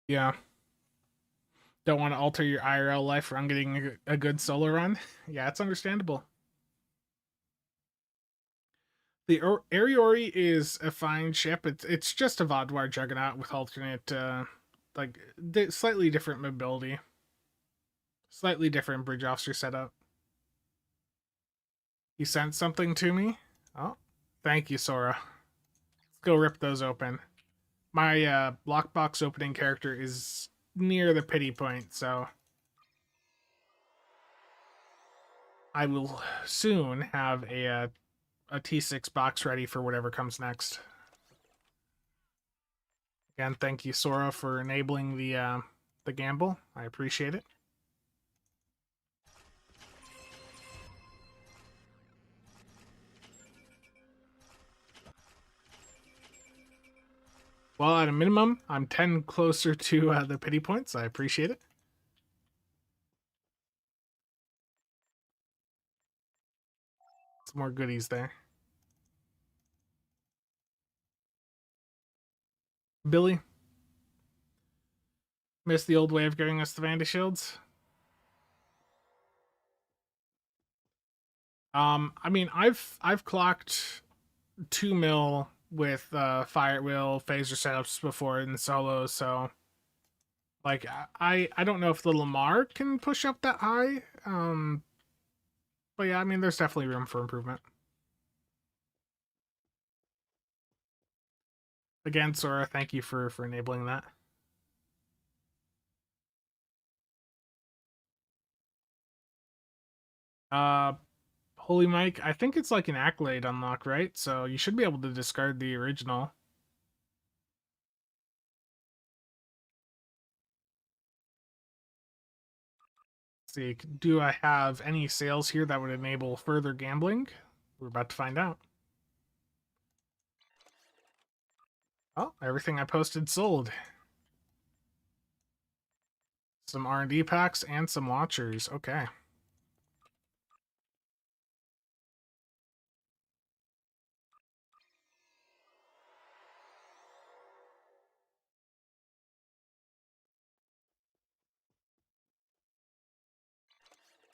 Yeah. Don't want to alter your IRL life around getting a good solo run. Yeah, it's understandable. The Ariori is a fine ship. It's just a Vodwar Juggernaut with alternate, like, slightly different mobility. Slightly different bridge officer setup. You sent something to me? Oh, thank you, Sora. Let's go rip those open. My lockbox opening character is near the pity point, so I will soon have a T6 box ready for whatever comes next. Again, thank you, Sora, for enabling the gamble. I appreciate it. Well, at a minimum, I'm 10 closer to the pity points. I appreciate it. Some more goodies there. Billy, miss the old way of giving us the Vanda shields. I mean, I've clocked 2 mil with fire wheel phaser setups before in solo, so like I don't know if the Lamarr can push up that high. But yeah, I mean, there's definitely room for improvement. Again, Sora, thank you for enabling that. Holy Mike, I think it's like an accolade unlock, right? So you should be able to discard the original. Let's see, do I have any sales here that would enable further gambling? We're about to find out. Oh, everything I posted sold. Some R&D packs and some launchers. Okay.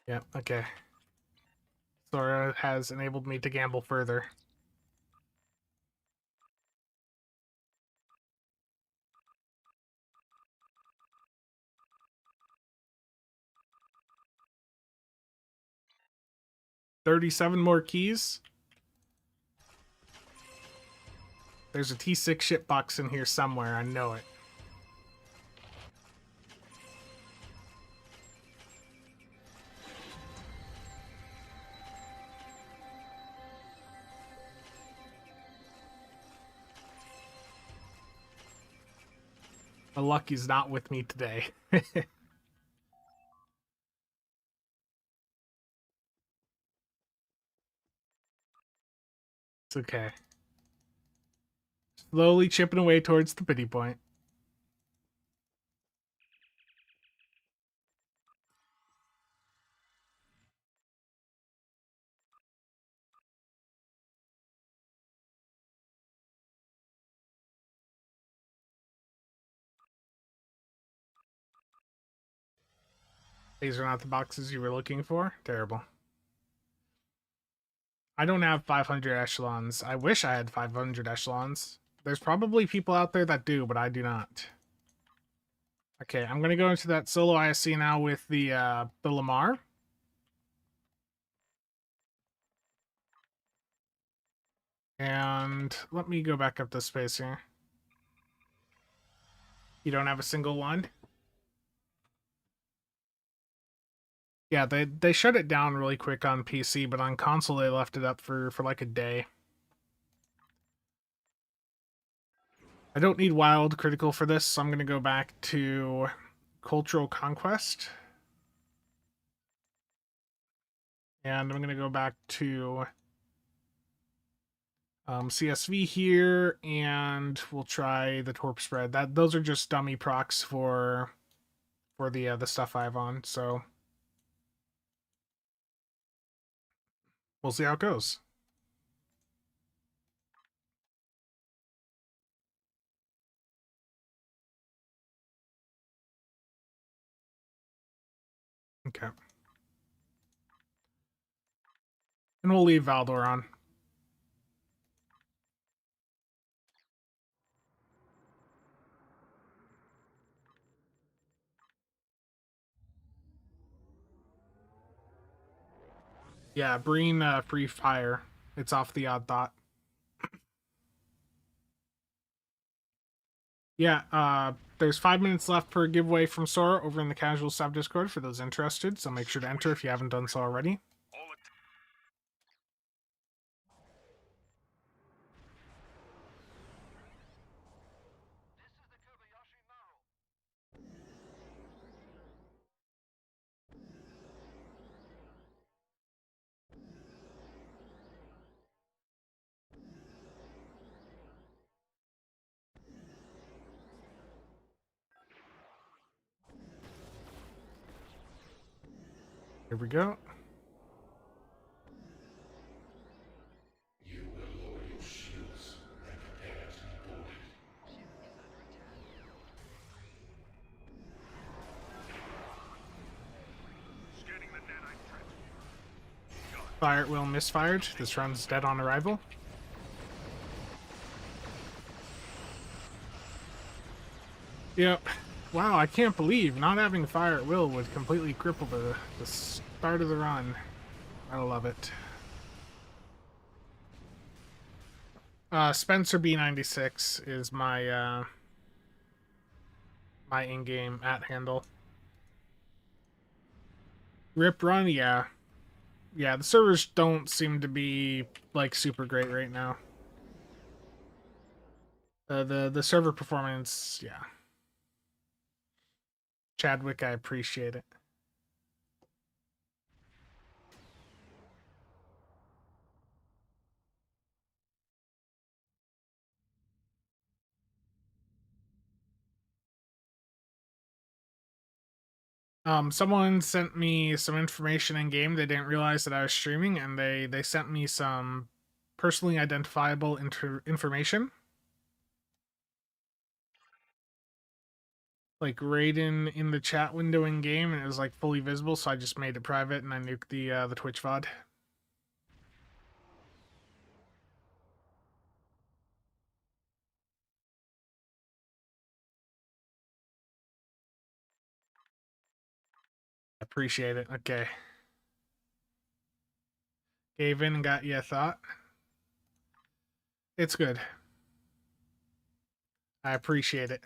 Yeah, okay. Sora has enabled me to gamble further. $37 more keys. There's a T6 ship box in here somewhere. I know it. The luck is not with me today. It's okay. Slowly chipping away towards the pity point. These are not the boxes you were looking for. Terrible. I don't have 500 echelons. I wish I had 500 echelons. There's probably people out there that do, but I do not. Okay, I'm gonna go into that solo ISC now with the Lamarr. And let me go back up the space here. You don't have a single one? Yeah, they shut it down really quick on PC, but on console they left it up for like a day. I don't need wild critical for this, so I'm going to go back to cultural conquest. And I'm going to go back to CSV here, and we'll try the torp spread. Those are just dummy procs for the stuff I have on, so we'll see how it goes. Okay. And we'll leave Valdor on. Yeah, Breen free fire. It's off the odd thought. Yeah, there's 5 minutes left per giveaway from Sora over in the CasualSAB Discord for those interested, so make sure to enter if you haven't done so already. Here we go. Scanning the nanite trench. Fire at will misfired. This run's dead on arrival. Yep. Wow, I can't believe not having fire at will would completely cripple the start of the run. I love it. Spencer B96 is my my in-game at handle. Rip run, yeah. Yeah, the servers don't seem to be like super great right now. The server performance, yeah. Chadwick, I appreciate it. Someone sent me some information in game. They didn't realize that I was streaming, and they sent me some personally identifiable information, like right in the chat window in game, and it was like fully visible. So I just made it private, and I nuked the Twitch VOD. Appreciate it. Okay. Gave in and got you a thought. It's good. I appreciate it.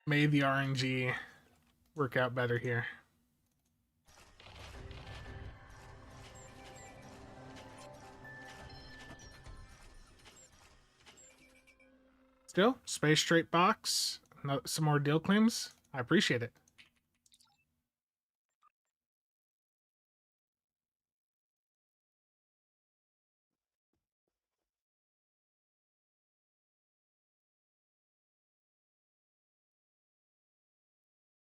Made the RNG work out better here. Still, space straight box. No, some more deal claims. I appreciate it.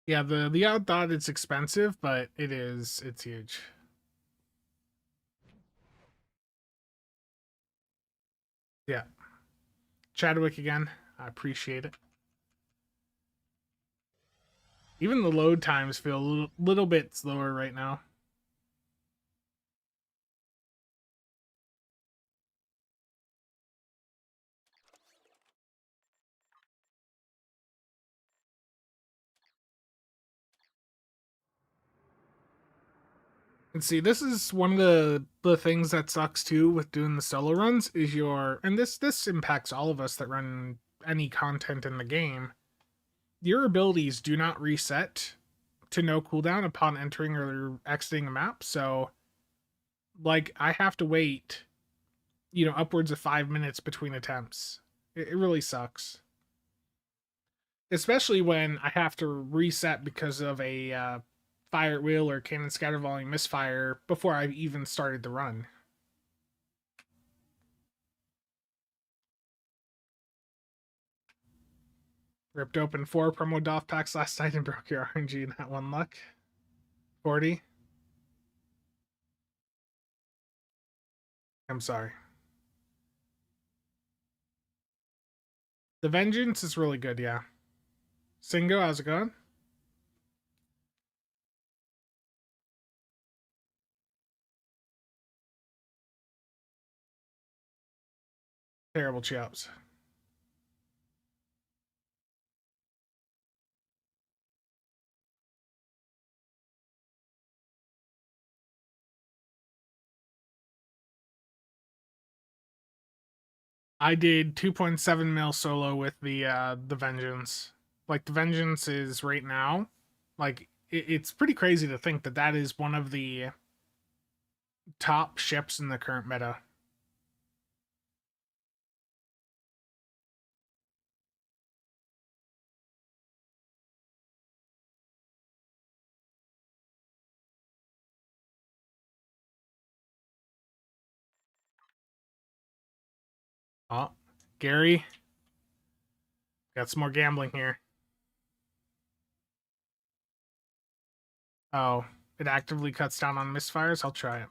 Yeah, the odd thought it's expensive, but it's huge. Yeah. Chadwick again. I appreciate it. Even the load times feel a little bit slower right now. And see, this is one of the things that sucks too with doing the solo runs is and this impacts all of us that run any content in the game. Your abilities do not reset to no cooldown upon entering or exiting a map. So like I have to wait, upwards of 5 minutes between attempts. It really sucks. Especially when I have to reset because of a fire at will or cannon scatter volume misfire before I even started the run. Ripped open 4 promo DOF packs last night and broke your RNG in that one luck. 40. I'm sorry. The Vengeance is really good, yeah. Singo, how's it going? Terrible chops. I did 2.7 mil solo with the Vengeance. Like the Vengeance is right now, like it's pretty crazy to think that that is one of the top ships in the current meta. Oh, Gary, got some more gambling here. Oh, it actively cuts down on misfires? I'll try it.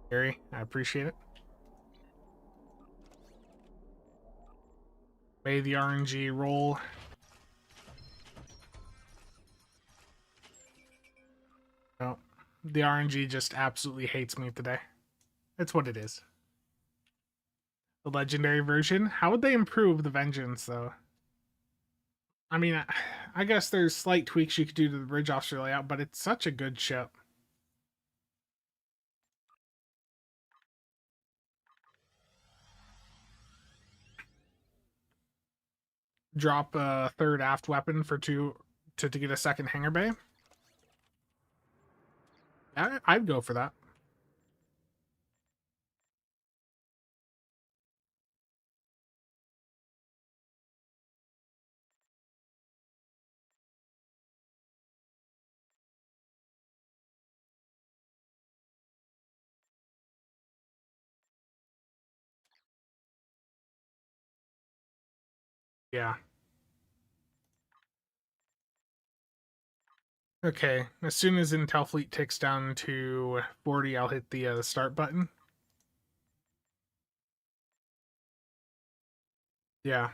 Gary, I appreciate it. May the RNG roll. No, the RNG just absolutely hates me today. It's what it is. The legendary version? How would they improve the Vengeance, though? I mean, I guess there's slight tweaks you could do to the bridge officer layout, but it's such a good ship. Drop a third aft weapon for two to get a second hangar bay. I'd go for that. Yeah. Okay, as soon as Intel Fleet ticks down to 40, I'll hit the start button. Yeah.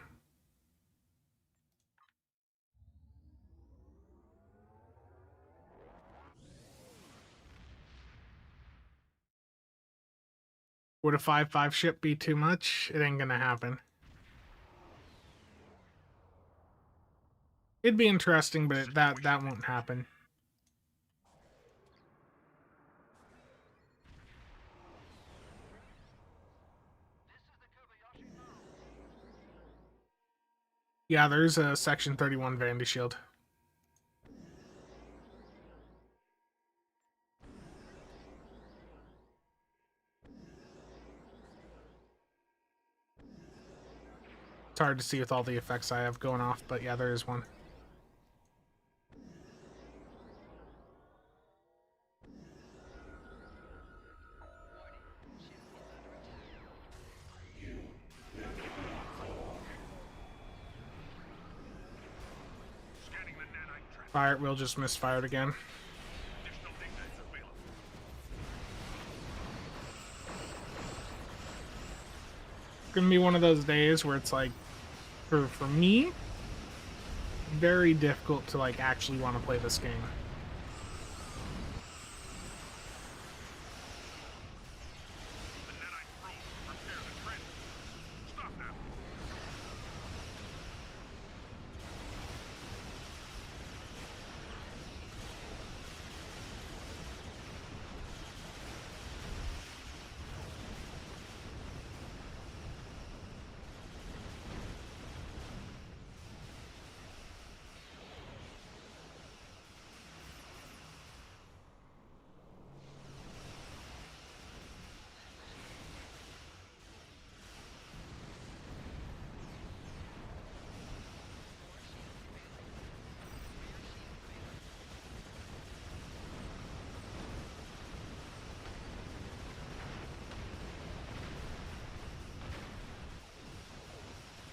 Would a 5-5 ship be too much? It ain't gonna happen. It'd be interesting, but that won't happen. Yeah, there's a Section 31 Vandy Shield. It's hard to see with all the effects I have going off, but yeah, there is one. Scanning the nanite trap. Fire, we'll just misfired again. Additional ignites available. It's gonna be one of those days where it's like, for me, very difficult to like actually want to play this game. The nanite probe will repair the trench. Stop now.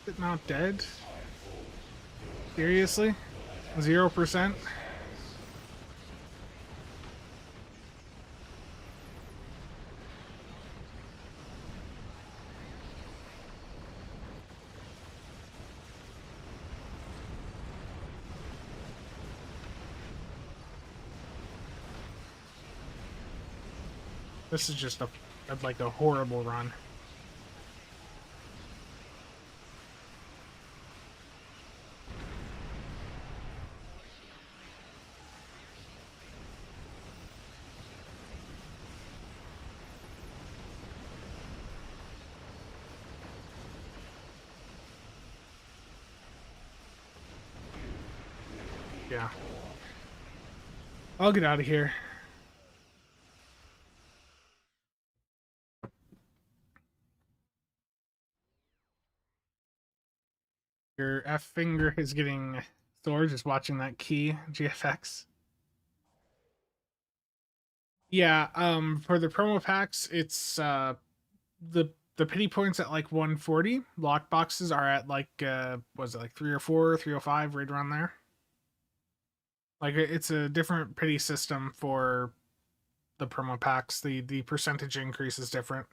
Is it not dead? Seriously? 0%? This is just like a horrible run. Yeah. I'll get out of here. Your F finger is getting sore just watching that key, GFX. Yeah, for the promo packs, it's the pity points at like 140. Lock boxes are at like was it like 304, 305, right around there. Like it's a different pity system for the promo packs. The percentage increase is different.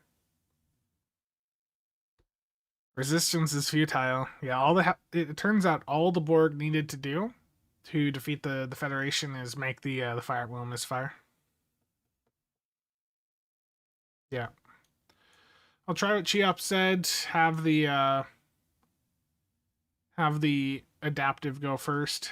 Resistance is futile. Yeah, it turns out all the Borg needed to do to defeat the Federation is make the fire wheel misfire. Yeah. I'll try what Chiop said. Have the adaptive go first.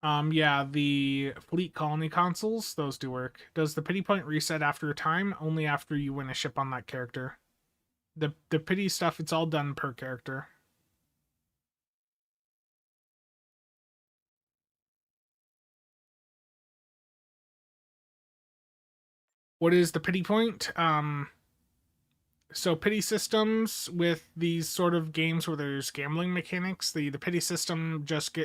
Yeah, the fleet colony consoles, those do work. Does the pity point reset after a time? Only after you win a ship on that character. The pity stuff, it's all done per character. What is the pity point? So pity systems with these sort of games where there's gambling mechanics, the pity system just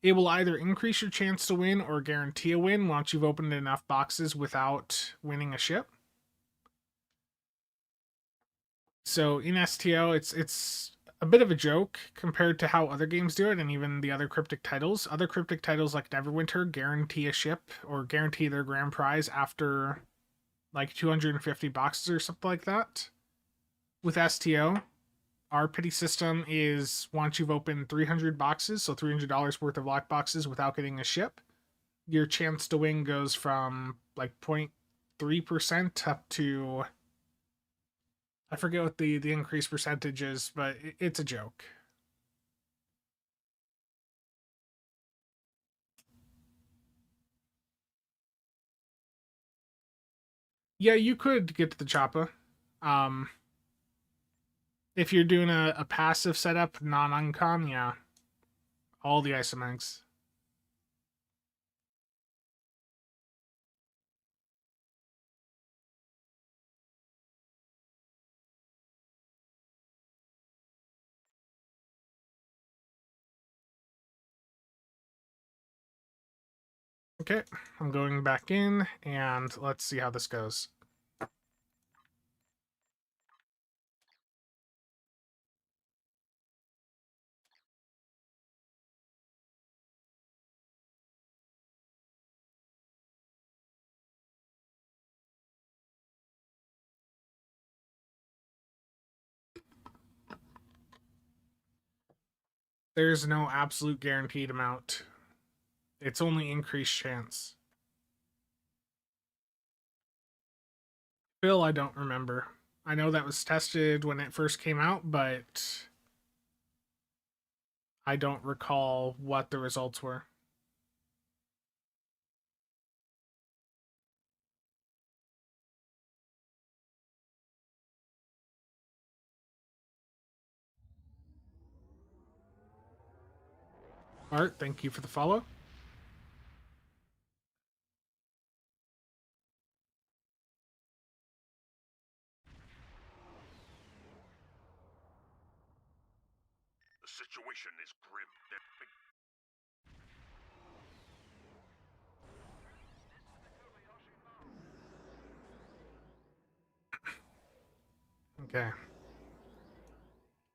it will either increase your chance to win or guarantee a win once you've opened enough boxes without winning a ship. So in STO, it's a bit of a joke compared to how other games do it, and even the other cryptic titles. Other cryptic titles like Neverwinter guarantee a ship or guarantee their grand prize after like 250 boxes or something like that. With STO, our pity system is once you've opened 300 boxes, so $300 worth of lock boxes without getting a ship, your chance to win goes from like 0.3% up to, I forget what the increased percentage is, but it's a joke. Yeah, you could get to the choppa. Um, if you're doing a passive setup, non-uncon, yeah, all the isomegs. Okay, I'm going back in, and let's see how this goes. There's no absolute guaranteed amount. It's only increased chance. Bill, I don't remember. I know that was tested when it first came out, but I don't recall what the results were. Art, thank you for the follow. The situation is grim. Okay.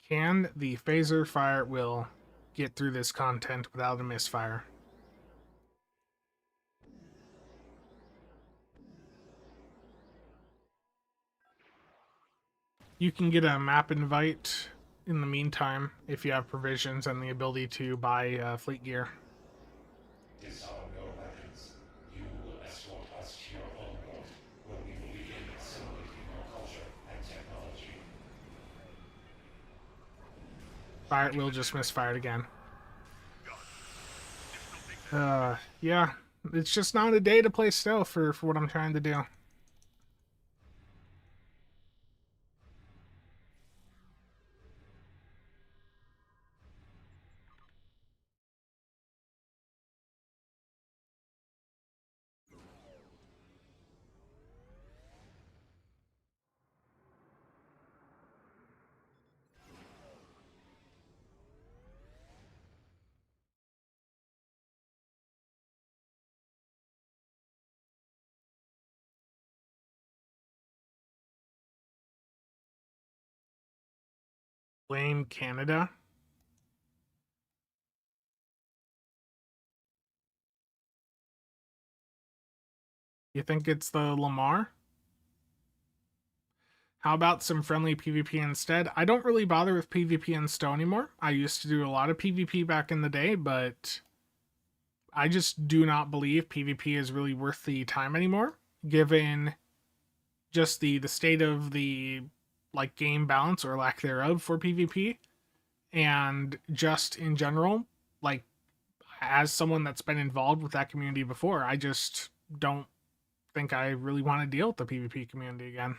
Can the phaser fire will get through this content without a misfire? You can get a map invite in the meantime if you have provisions and the ability to buy fleet gear. Disarm your weapons. You will escort us to your homeworld, where we will begin assimilating your culture and technology. Fire will just misfired again. Yeah. It's just not a day to play stealth for what I'm trying to do. Blame Canada. You think it's the Lamarr? How about some friendly PvP instead? I don't really bother with PvP in Stowe anymore. I used to do a lot of PvP back in the day, but I just do not believe PvP is really worth the time anymore, given just the state of the like game balance or lack thereof for PvP, and just in general, like as someone that's been involved with that community before, I just don't think I really want to deal with the PvP community again.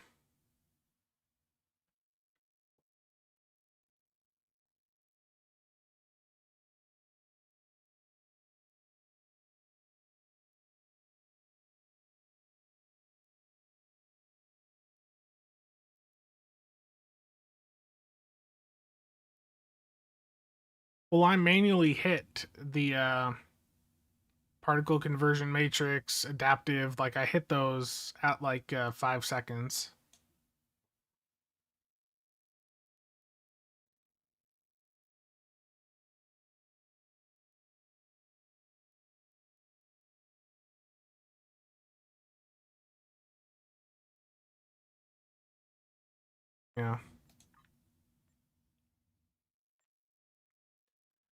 Well, I manually hit the particle conversion matrix, adaptive, like I hit those at like 5 seconds. Yeah.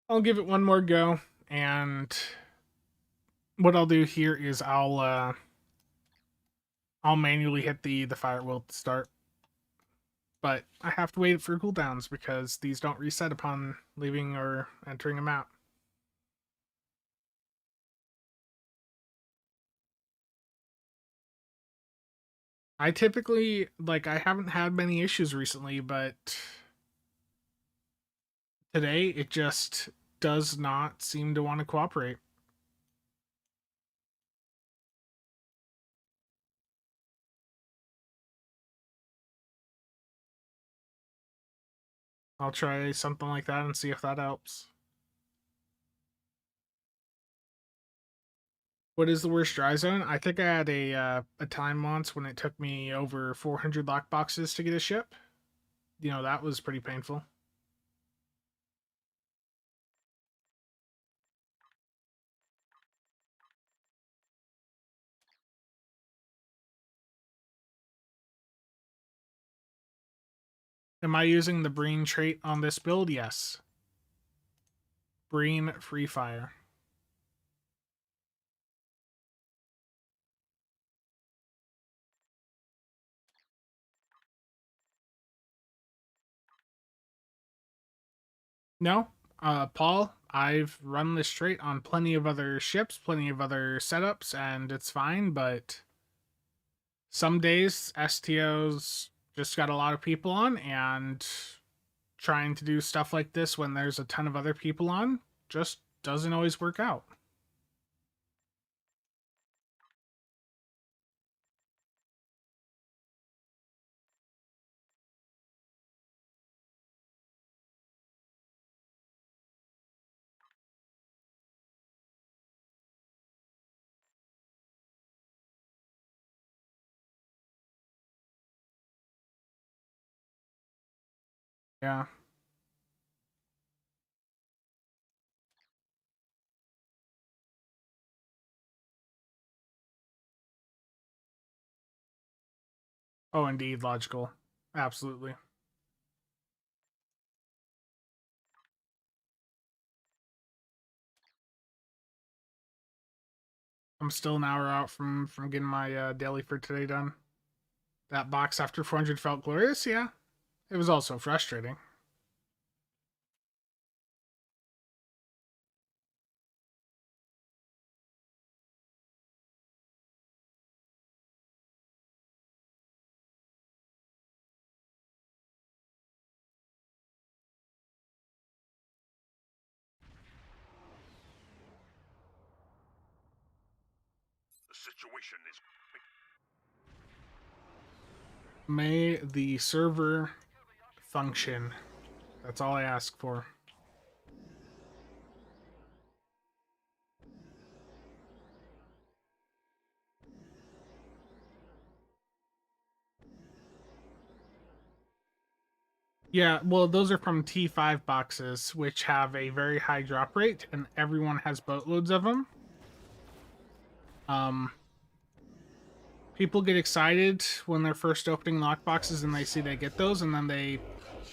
I'll give it one more go, and what I'll do here is I'll manually hit the firewheel to start. But I have to wait for cooldowns because these don't reset upon leaving or entering a map. I typically, like, I haven't had many issues recently, but today it just does not seem to want to cooperate. I'll try something like that and see if that helps. What is the worst dry zone? I think I had a time once when it took me over 400 lockboxes to get a ship. You know, that was pretty painful. Am I using the Breen trait on this build? Yes. Breen Free Fire. No, Paul, I've run this trait on plenty of other ships, plenty of other setups, and it's fine, but some days STOs just got a lot of people on, and trying to do stuff like this when there's a ton of other people on just doesn't always work out. Yeah. Oh, indeed, logical. Absolutely. I'm still an hour out from getting my daily for today done. That box after 400 felt glorious, yeah. It was also frustrating. The situation is... May the server function. That's all I ask for. Yeah, well, those are from T5 boxes, which have a very high drop rate, and everyone has boatloads of them. People get excited when they're first opening lockboxes and they see they get those, and then they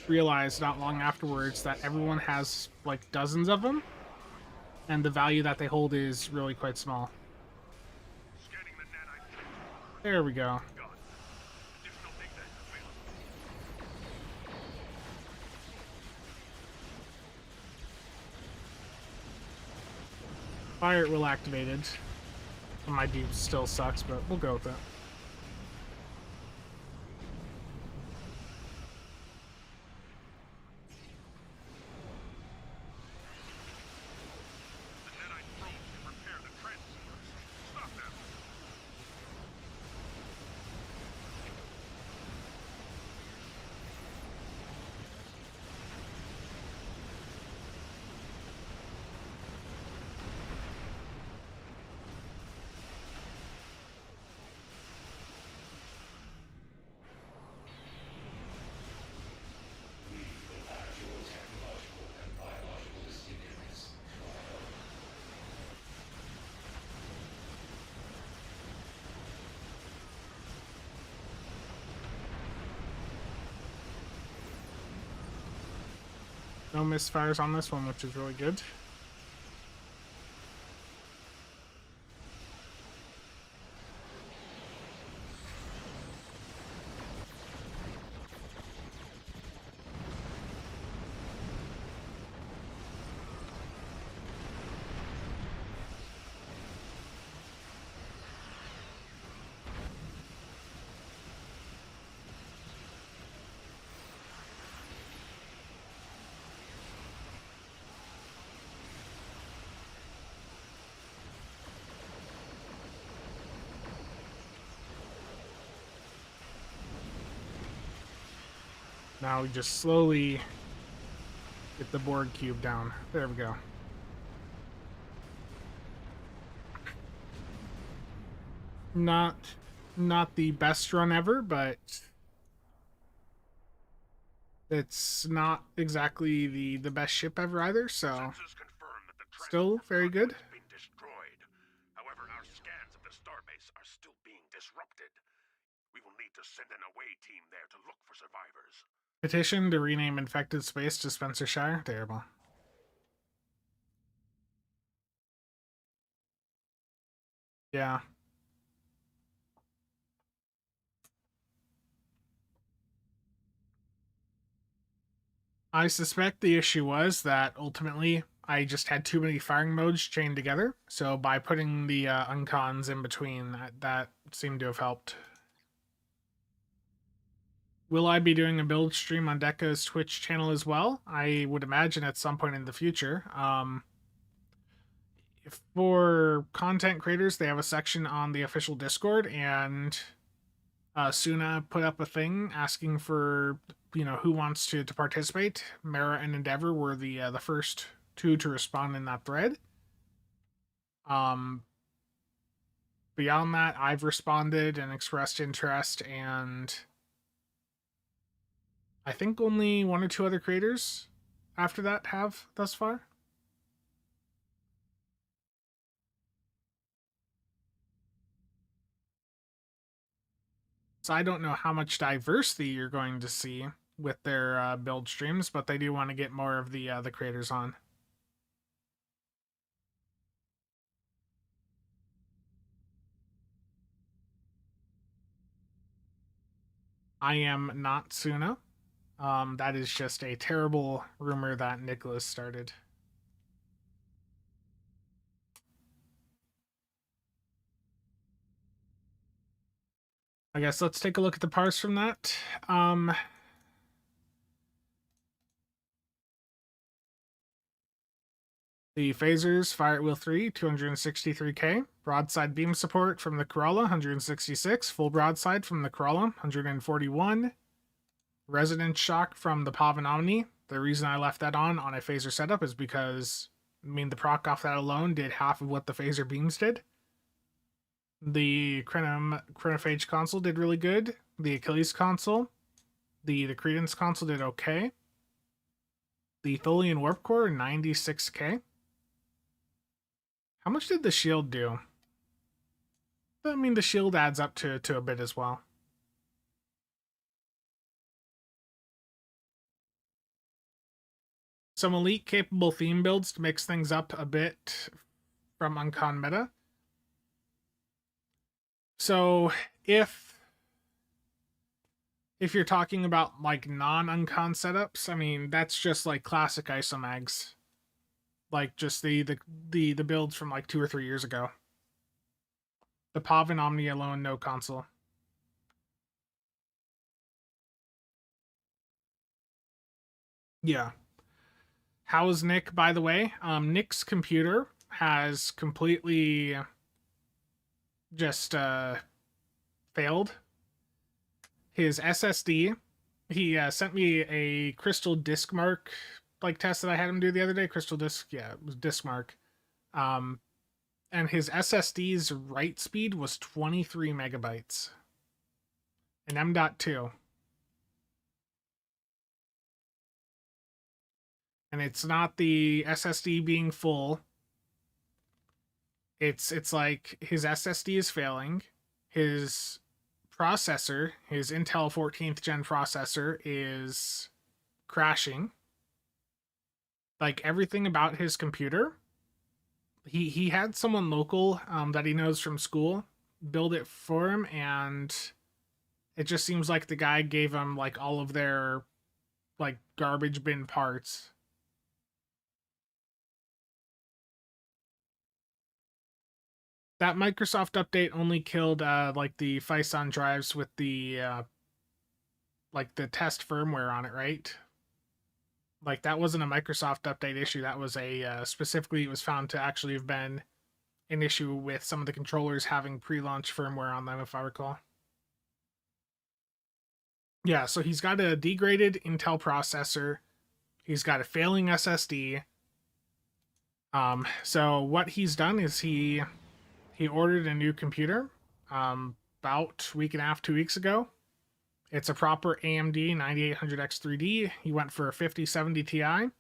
realize not long afterwards that everyone has like dozens of them, and the value that they hold is really quite small. Scanning the nanite. There we go. Gun. Additional data available. Fire at will activated. My dupe still sucks, but we'll go with it. The nanite probe can repair the transceivers. Stop them. Actual technological and biological distinctiveness. No misfires on this one, which is really good. Now we just slowly get the board cube down. There we go. Not the best run ever, but it's not exactly the best ship ever either, so Sensors confirm that the still very good. has been destroyed. However, our scans of the starbase are still being disrupted. We will need to send an away team there to look for survivors. Petition to rename infected space to Spencershire. Terrible. Yeah. I suspect the issue was that ultimately I just had too many firing modes chained together. So by putting the uncons in between, that seemed to have helped. Will I be doing a build stream on Deca's Twitch channel as well? I would imagine at some point in the future. For content creators, they have a section on the official Discord, and Suna put up a thing asking for, who wants to participate. Mara and Endeavor were the first two to respond in that thread. Beyond that, I've responded and expressed interest, and I think only one or two other creators after that have thus far. So I don't know how much diversity you're going to see with their build streams, but they do want to get more of the creators on. I am not Suna. That is just a terrible rumor that Nicholas started. I guess let's take a look at the parse from that. The phasers, fire at wheel 3, 263k. Broadside beam support from the Corolla, 166. Full broadside from the Corolla, 141. Resonance shock from the Pavan Omni. The reason I left that on a phaser setup is because, the proc off that alone did half of what the phaser beams did. The Chronophage console did really good. The Achilles console The Credence console did okay. The Tholian Warp Core, 96k. How much did the shield do? I mean, the shield adds up to a bit as well. Some elite capable theme builds to mix things up a bit from Uncon meta. So if you're talking about like non-Uncon setups, I mean, that's just like classic ISOMAGs. Like just the builds from like 2 or 3 years ago. The POV and Omni alone, no console. Yeah. How's Nick, by the way? Nick's computer has completely just failed. His SSD, he sent me a crystal disk mark like test that I had him do the other day. Crystal disk, yeah, it was disk mark. And his SSD's write speed was 23 megabytes. And M.2. And it's not the SSD being full. It's like his SSD is failing. His processor, his Intel 14th gen processor, is crashing. Like everything about his computer, he had someone local that he knows from school build it for him, and it just seems like the guy gave him like all of their like garbage bin parts. That Microsoft update only killed like the Phison drives with the like the test firmware on it, right? Like that wasn't a Microsoft update issue. That was a specifically, it was found to actually have been an issue with some of the controllers having pre-launch firmware on them, if I recall. Yeah, so he's got a degraded Intel processor. He's got a failing SSD. So what he's done is he ordered a new computer about a week and a half, 2 weeks ago. It's a proper AMD 9800X3D. He went for a 5070 Ti.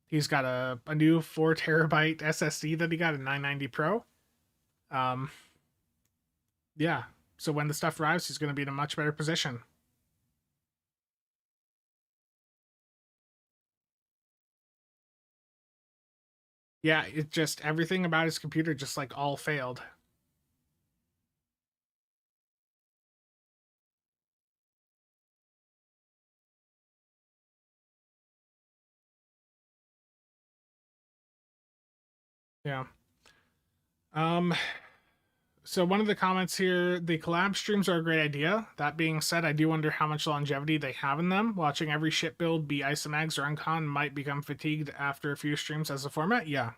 He's got a new 4 terabyte SSD that he got, a 990 Pro. Yeah, so when the stuff arrives, he's going to be in a much better position. Yeah, it just, everything about his computer just like all failed. Yeah. So one of the comments here, the collab streams are a great idea. That being said, I do wonder how much longevity they have in them. Watching every ship build be ISOMAGs or Uncon might become fatigued after a few streams as a format. Yeah.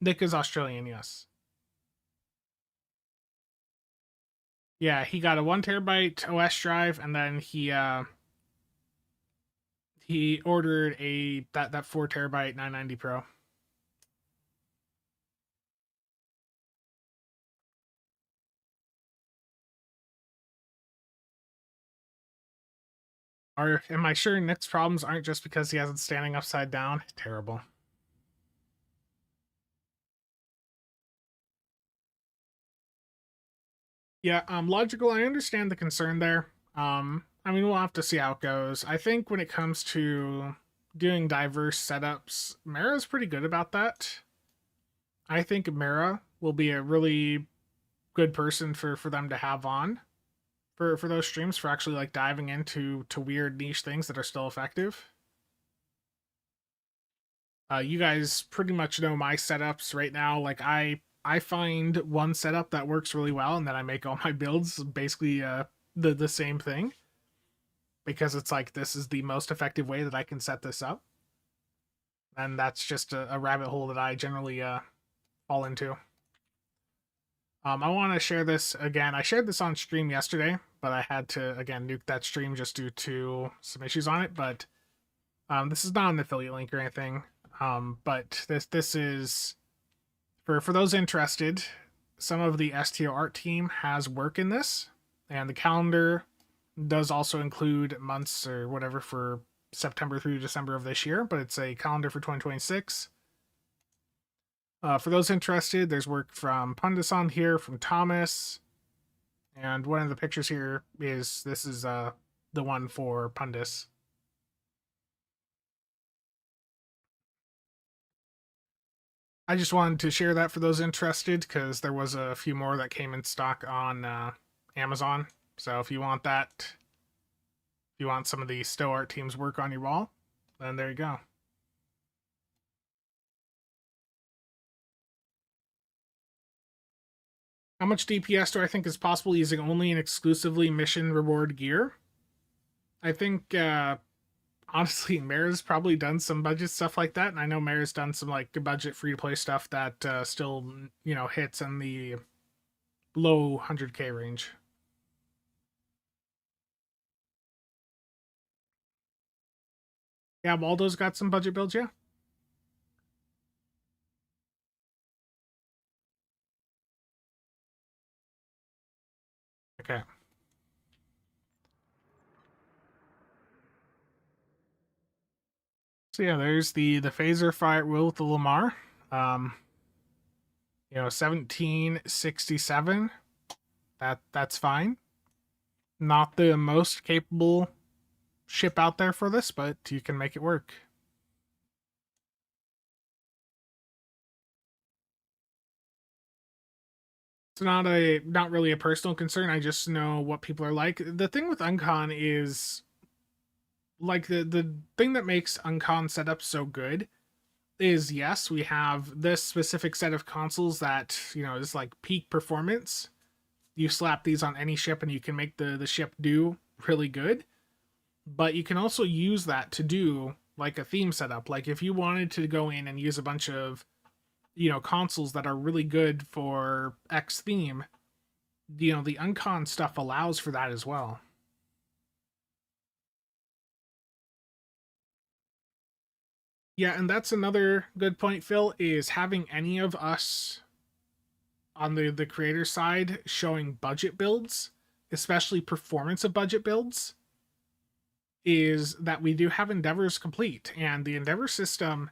Nick is Australian, yes. Yeah, he got a 1 terabyte OS drive, and then he ordered that 4 terabyte 990 Pro. Am I sure Nick's problems aren't just because he hasn't standing upside down? Terrible. Yeah, logical. I understand the concern there. I mean, we'll have to see how it goes. I think when it comes to doing diverse setups, Mara's pretty good about that. I think Mara will be a really good person for them to have on for those streams, for actually like diving into weird niche things that are still effective. You guys pretty much know my setups right now. Like I find one setup that works really well, and then I make all my builds basically the same thing, because it's like, this is the most effective way that I can set this up, and that's just a rabbit hole that I generally fall into. I want to share this again. I shared this on stream yesterday, but I had to again nuke that stream just due to some issues on it. But this is not an affiliate link or anything. But this is for those interested. Some of the STO art team has work in this, and the calendar does also include months or whatever for September through December of this year, but it's a calendar for 2026. For those interested, there's work from Pundus on here, from Thomas, and one of the pictures here is the one for Pundus. I just wanted to share that for those interested because there was a few more that came in stock on Amazon. So if you want that, if you want some of the Stow Art team's work on your wall, then there you go. How much DPS do I think is possible using only and exclusively mission reward gear? I think honestly, Mare's probably done some budget stuff like that, and I know Mare's done some like budget free to play stuff that still hits in the low 100k range. Yeah, Waldo's got some budget builds, yeah. Okay. So yeah, there's the phaser fire wheel with the Lamarr. 1767. That's fine. Not the most capable ship out there for this, but you can make it work. It's not really a personal concern. I just know what people are like. The thing with Uncon is like the thing that makes Uncon setup so good is yes, we have this specific set of consoles that, is like peak performance. You slap these on any ship and you can make the ship do really good. But you can also use that to do like a theme setup. Like if you wanted to go in and use a bunch of, consoles that are really good for X theme, the Uncon stuff allows for that as well. Yeah, and that's another good point, Phil, is having any of us on the creator side showing budget builds, especially performance of budget builds, is that we do have Endeavors complete. And the Endeavor system,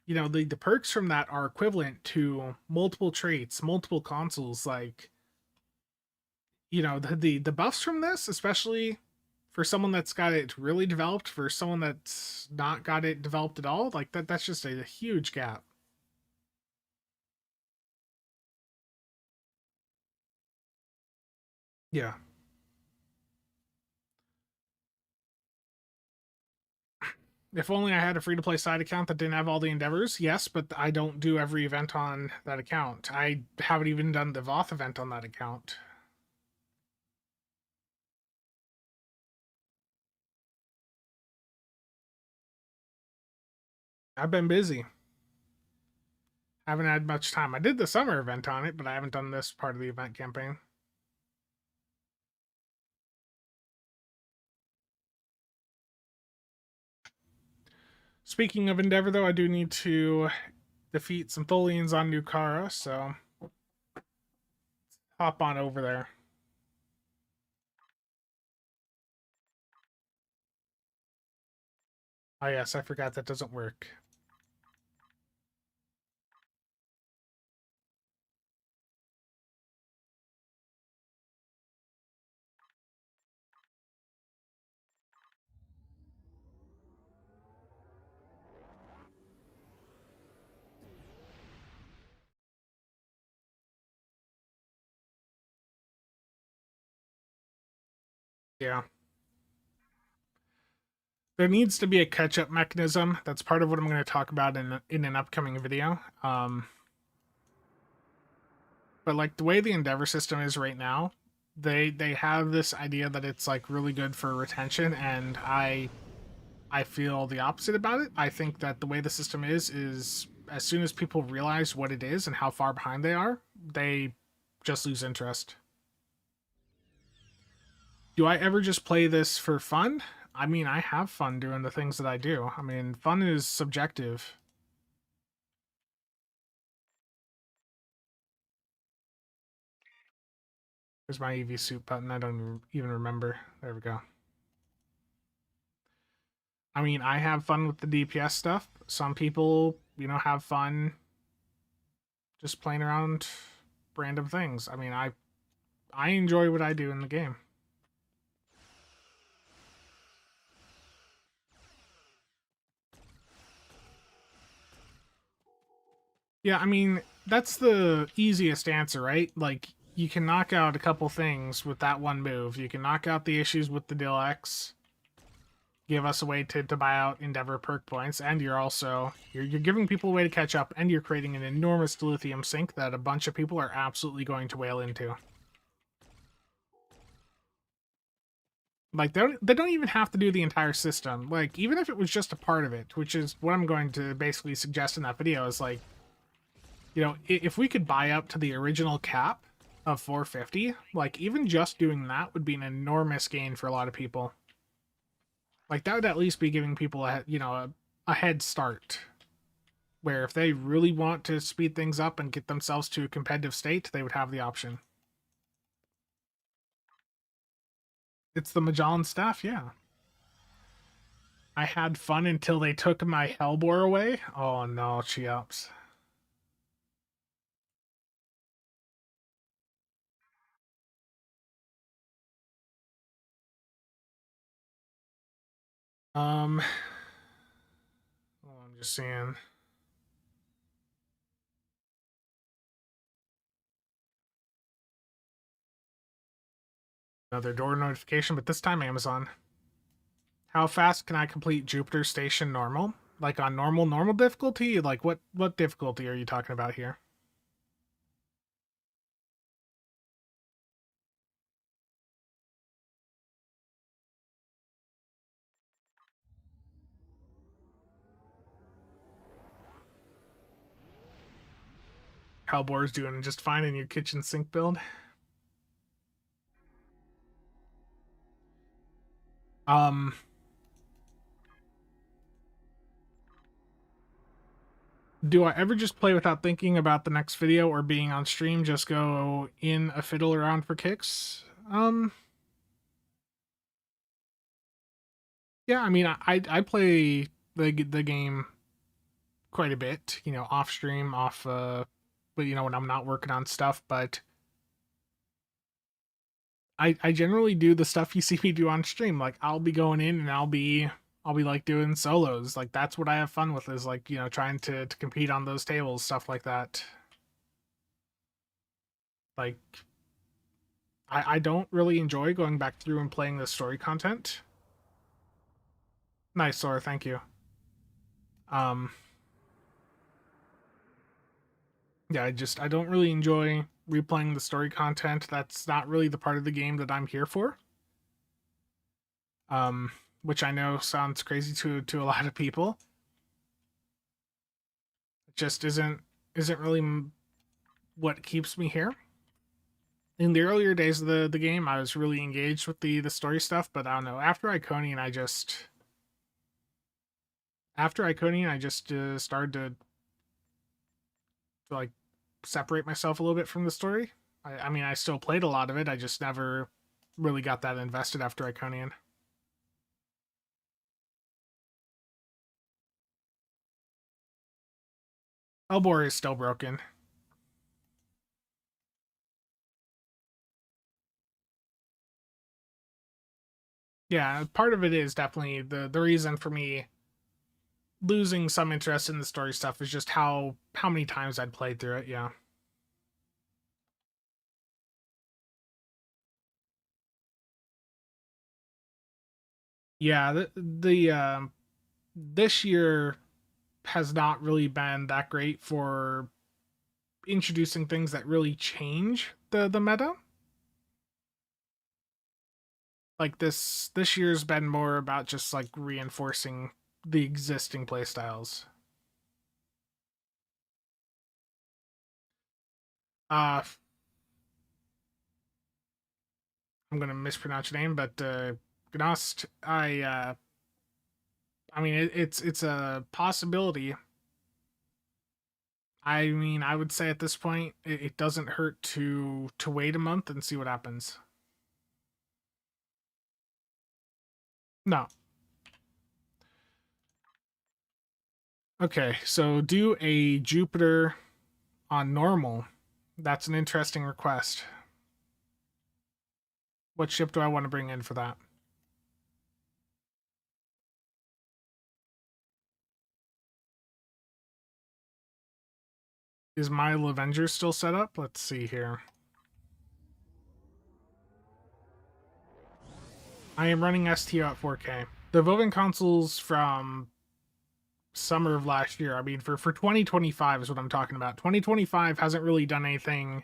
the perks from that are equivalent to multiple traits, multiple consoles. Like, the buffs from this, especially for someone that's got it really developed, for someone that's not got it developed at all, like that's just a huge gap. Yeah. If only I had a free to play side account that didn't have all the endeavors, yes, but I don't do every event on that account. I haven't even done the Voth event on that account. I've been busy. Haven't had much time. I did the summer event on it, but I haven't done this part of the event campaign. Speaking of Endeavor, though, I do need to defeat some Tholians on Nukara, so hop on over there. Oh yes, I forgot that doesn't work. Yeah. There needs to be a catch-up mechanism. That's part of what I'm going to talk about in an upcoming video. But like the way the Endeavor system is right now, they have this idea that it's like really good for retention, and I feel the opposite about it. I think that the way the system is as soon as people realize what it is and how far behind they are, they just lose interest. Do I ever just play this for fun? I mean, I have fun doing the things that I do. I mean, fun is subjective. There's my EV suit button. I don't even remember. There we go. I mean, I have fun with the DPS stuff. Some people, have fun just playing around random things. I mean, I enjoy what I do in the game. Yeah, I mean, that's the easiest answer, right? Like, you can knock out a couple things with that one move. You can knock out the issues with the Deluxe, give us a way to buy out Endeavor perk points, and you're giving people a way to catch up, and you're creating an enormous lithium sink that a bunch of people are absolutely going to whale into. Like, they don't even have to do the entire system. Like, even if it was just a part of it, which is what I'm going to basically suggest in that video, is like, if we could buy up to the original cap of 450, like, even just doing that would be an enormous gain for a lot of people. Like, that would at least be giving people a head start. Where if they really want to speed things up and get themselves to a competitive state, they would have the option. It's the Magellan staff, yeah. I had fun until they took my Hellbore away. Oh no, Cheops. I'm just seeing. Another door notification, but this time Amazon. How fast can I complete Jupiter Station normal? Like on normal difficulty? Like what difficulty are you talking about here? Hellbore's doing just fine in your kitchen sink build. Do I ever just play without thinking about the next video or being on stream? Just go in a fiddle around for kicks? Yeah, I mean, I play the game quite a bit, off stream, but when I'm not working on stuff, but I generally do the stuff you see me do on stream. Like I'll be going in and I'll be like doing solos. Like that's what I have fun with is like, trying to compete on those tables, stuff like that. Like I don't really enjoy going back through and playing the story content. Nice, Sora, thank you. Um yeah, I don't really enjoy replaying the story content. That's not really the part of the game that I'm here for. Which I know sounds crazy to a lot of people. It just isn't really what keeps me here. In the earlier days of the game, I was really engaged with the story stuff, but I don't know. After Iconian, I just started to like separate myself a little bit from the story. I mean, I still played a lot of it. I just never really got that invested after Iconian. Elbor is still broken. Yeah, part of it is definitely the reason for me losing some interest in the story stuff is just how many times I'd played through it. Yeah. Yeah, this year has not really been that great for introducing things that really change the meta. Like this year's been more about just like reinforcing the existing playstyles. Uh I'm gonna mispronounce your name, but Gnost, I mean it's a possibility. I mean, I would say at this point, it doesn't hurt to wait a month and see what happens. No. Okay, so do a Jupiter on normal. That's an interesting request. What ship do I want to bring in for that? Is my Avenger still set up? Let's see here. I am running STO at 4K. The voting consoles from summer of last year, I mean, for 2025 is what I'm talking about. 2025 hasn't really done anything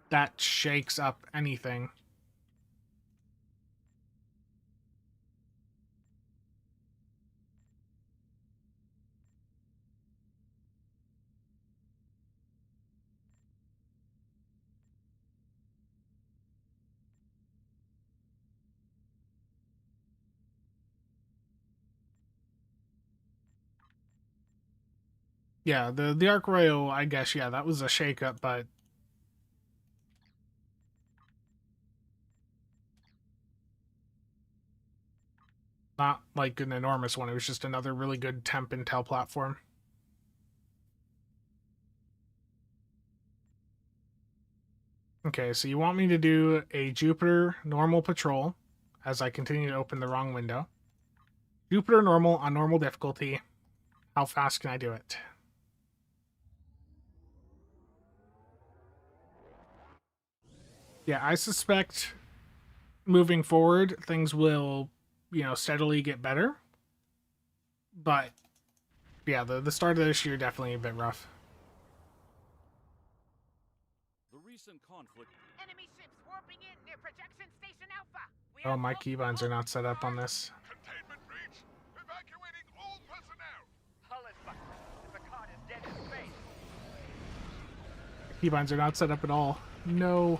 that shakes up anything. Yeah, the Arc Royal, I guess, yeah, that was a shakeup, but not like an enormous one. It was just another really good temp intel platform. Okay, so you want me to do a Jupiter normal patrol as I continue to open the wrong window. Jupiter normal on normal difficulty. How fast can I do it? Yeah, I suspect moving forward things will, steadily get better. But yeah, the start of this year definitely a bit rough. The recent conflict. Enemy ships warping in near projection station Alpha. We Oh, have my multiple keybinds are not set up on Lamarr. this. Containment breach! Evacuating all personnel! Hull is busted. The Picard is dead in space. Keybinds are not set up at all. No.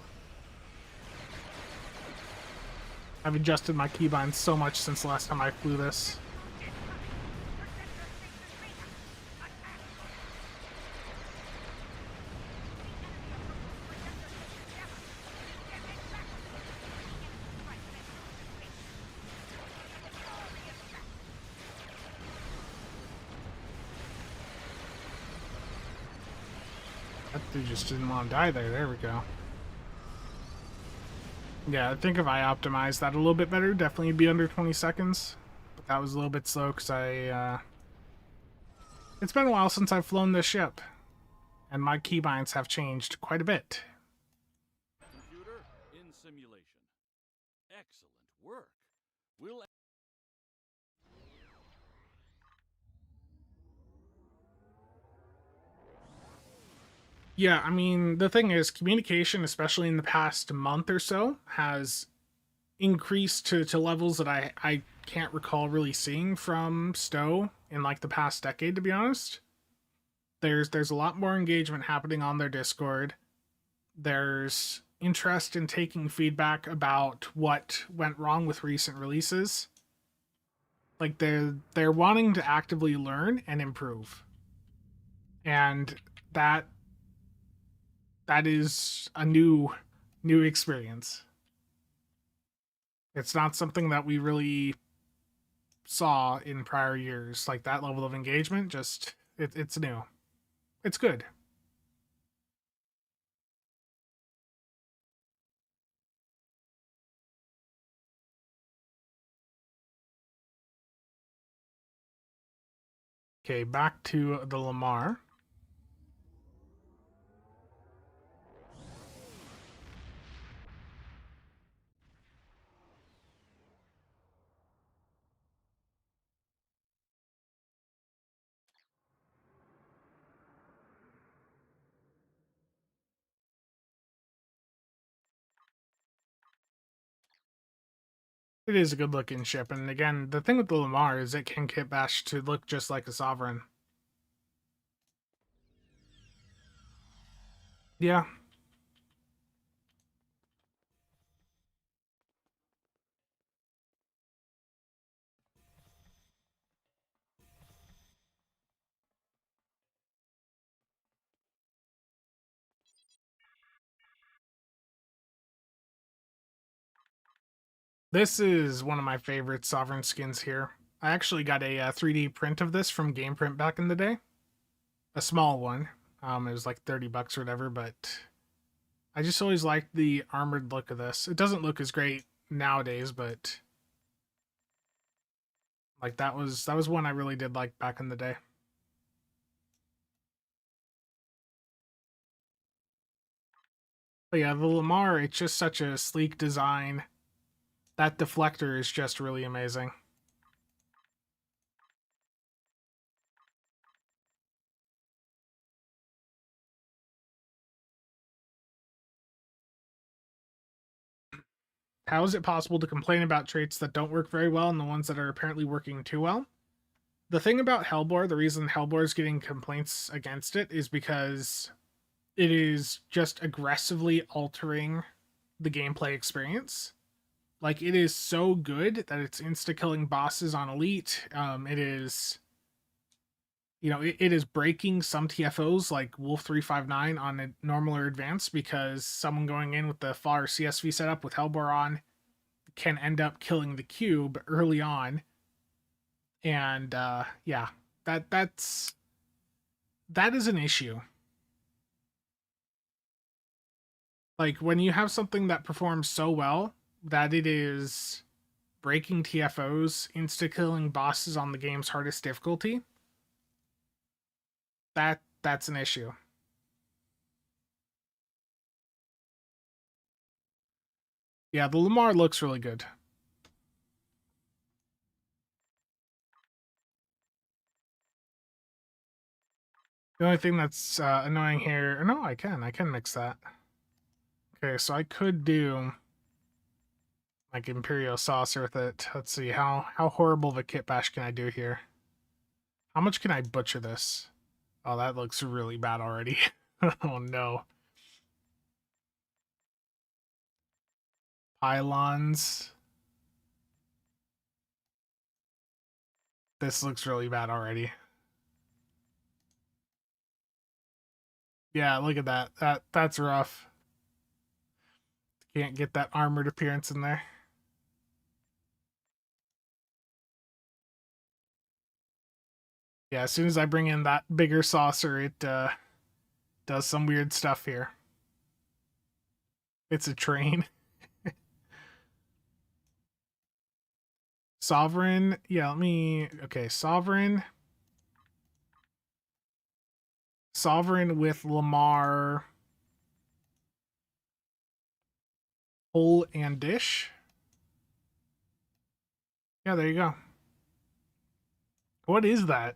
I've adjusted my keybinds so much since the last time I flew this. That dude just didn't want to die there. There we go. Yeah, I think if I optimized that a little bit better, definitely be under 20 seconds. But that was a little bit slow because it's been a while since I've flown this ship. And my keybinds have changed quite a bit. Computer in simulation. Excellent work. We'll. Yeah, I mean, the thing is, communication, especially in the past month or so, has increased to levels that I can't recall really seeing from Stowe in like the past decade, to be honest. There's a lot more engagement happening on their Discord. There's interest in taking feedback about what went wrong with recent releases. Like they're wanting to actively learn and improve. And that is a new experience. It's not something that we really saw in prior years. Like that level of engagement, just it's new. It's good. Okay, back to the Lamarr. It is a good looking ship, and again, the thing with the Lamarr is it can kit bash to look just like a Sovereign. Yeah. This is one of my favorite Sovereign skins here. I actually got a 3D print of this from Game Print back in the day. A small one. It was like 30 bucks or whatever, but I just always liked the armored look of this. It doesn't look as great nowadays, but like that was one I really did like back in the day. But yeah, the Lamarr, it's just such a sleek design. That deflector is just really amazing. How is it possible to complain about traits that don't work very well and the ones that are apparently working too well? The thing about Hellbore, the reason Hellbore is getting complaints against it is because it is just aggressively altering the gameplay experience. Like, it is so good that it's insta-killing bosses on Elite. It is, it is breaking some TFOs like Wolf 359 on a normal or advanced because someone going in with the FAR CSV setup with Hellbore on can end up killing the cube early on. And yeah, that is an issue. Like, when you have something that performs so well that it is breaking TFOs, insta-killing bosses on the game's hardest difficulty, that's an issue. Yeah, the Lamarr looks really good. The only thing that's annoying here... No, I can mix that. Okay, so I could do like Imperial Saucer with it. Let's see, how horrible of a kit bash can I do here? How much can I butcher this? Oh, that looks really bad already. Oh no. Pylons. This looks really bad already. Yeah, look at that. That's rough. Can't get that armored appearance in there. Yeah, as soon as I bring in that bigger saucer, it does some weird stuff here. It's a train. Sovereign. Yeah, let me... Okay, Sovereign. Sovereign with Lamarr. Hole and dish. Yeah, there you go. What is that?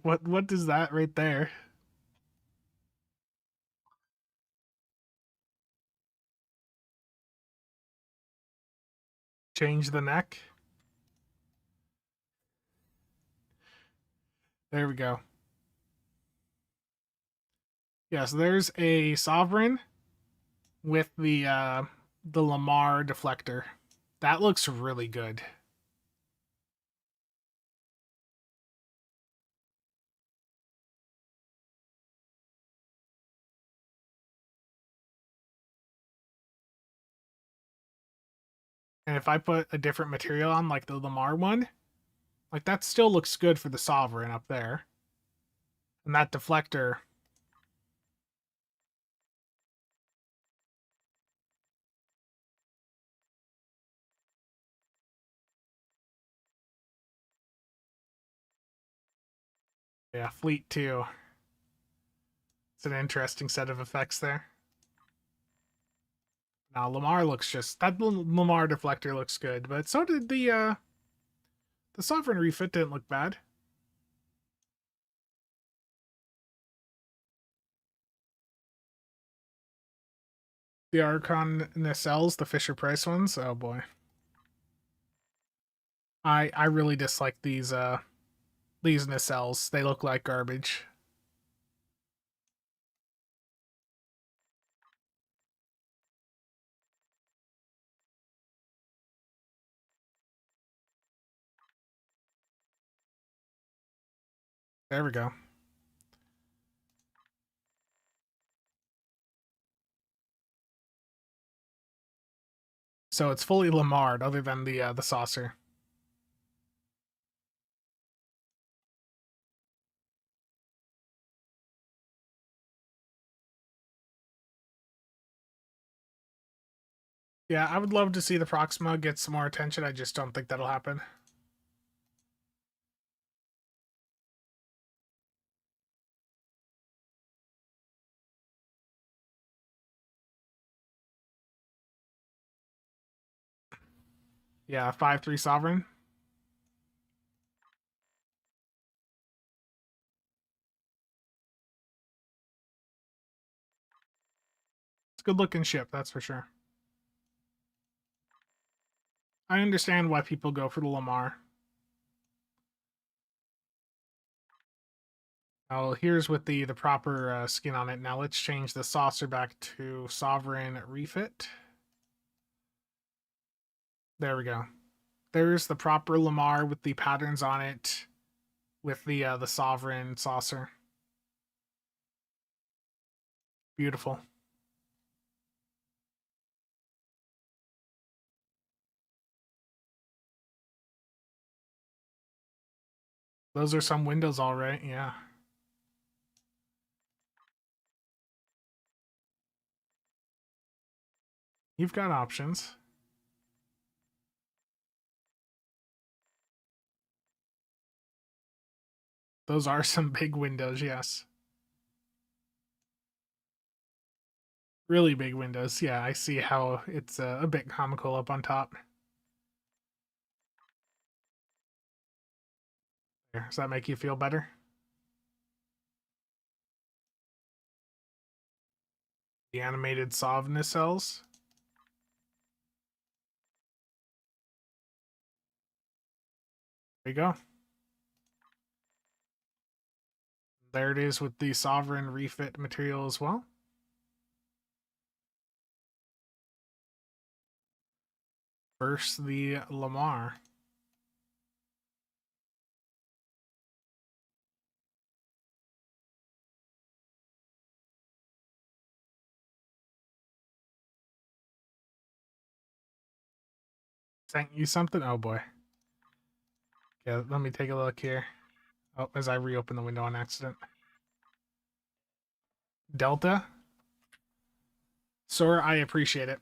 What is that right there? Change the neck. There we go. Yeah, so there's a Sovereign with the Lamarr deflector. That looks really good. And if I put a different material on, like the Lamarr one, like that still looks good for the Sovereign up there. And that deflector. Yeah, Fleet too. It's an interesting set of effects there. Now Lamarr looks just... That Lamarr deflector looks good, but so did the Sovereign refit didn't look bad. The Archon nacelles, the Fisher Price ones, oh boy. I really dislike these nacelles. They look like garbage. There we go. So it's fully Lamarr, other than the saucer. Yeah, I would love to see the Proxima get some more attention. I just don't think that'll happen. Yeah, 5-3 Sovereign. It's a good looking ship, that's for sure. I understand why people go for the Lamarr. Oh, here's with the proper skin on it. Now let's change the saucer back to Sovereign Refit. There we go. There's the proper Lamarr with the patterns on it, with the Sovereign saucer. Beautiful. Those are some windows, all right. Yeah. You've got options. Those are some big windows, yes. Really big windows. Yeah, I see how it's a bit comical up on top. There, does that make you feel better? The animated Sov nacelles. There you go. There it is with the Sovereign refit material as well. First, the Lamarr. Sent you something? Oh boy. Yeah, let me take a look here. Oh, as I reopen the window on accident. Delta? Sora, I appreciate it.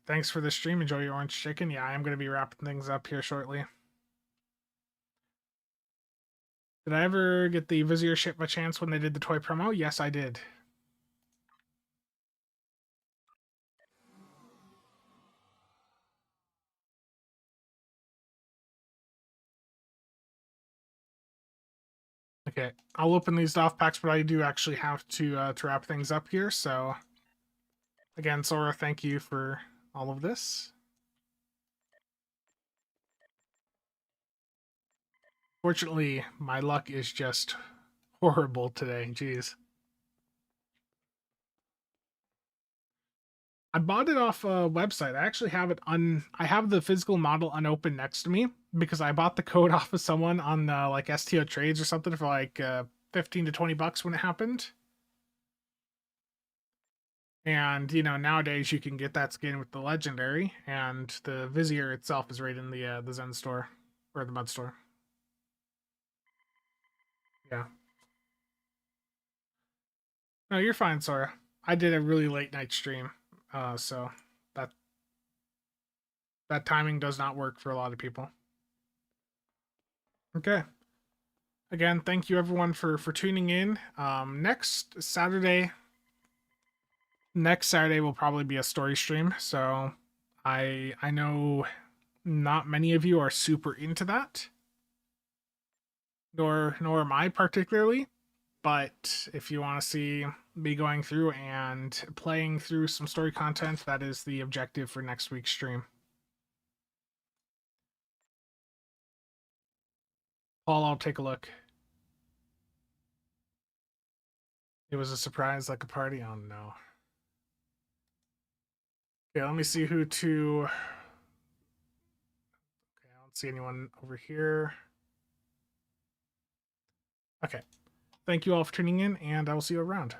Thanks for the stream. Enjoy your orange chicken. Yeah, I am going to be wrapping things up here shortly. Did I ever get the Vizier ship by chance when they did the toy promo? Yes, I did. Okay, I'll open these off packs, but I do actually have to wrap things up here. So, again, Sora, thank you for all of this. Fortunately, my luck is just horrible today. Jeez. I bought it off a website. I actually have it I have the physical model unopened next to me because I bought the code off of someone on like STO Trades or something for like 15 to 20 bucks when it happened. And you know, nowadays you can get that skin with the legendary, and the Vizier itself is right in the Zen store or the Mud store. Yeah. No, you're fine, Sora. I did a really late night stream, so that that timing does not work for a lot of people. Okay. Again, thank you everyone for tuning in. Next Saturday will probably be a story stream. So I know not many of you are super into that, nor am I particularly. But if you want to see me going through and playing through some story content, that is the objective for next week's stream. Paul, I'll take a look. It was a surprise like a party? Oh no. Okay, let me see who to... Okay, I don't see anyone over here. Okay. Thank you all for tuning in, and I will see you around.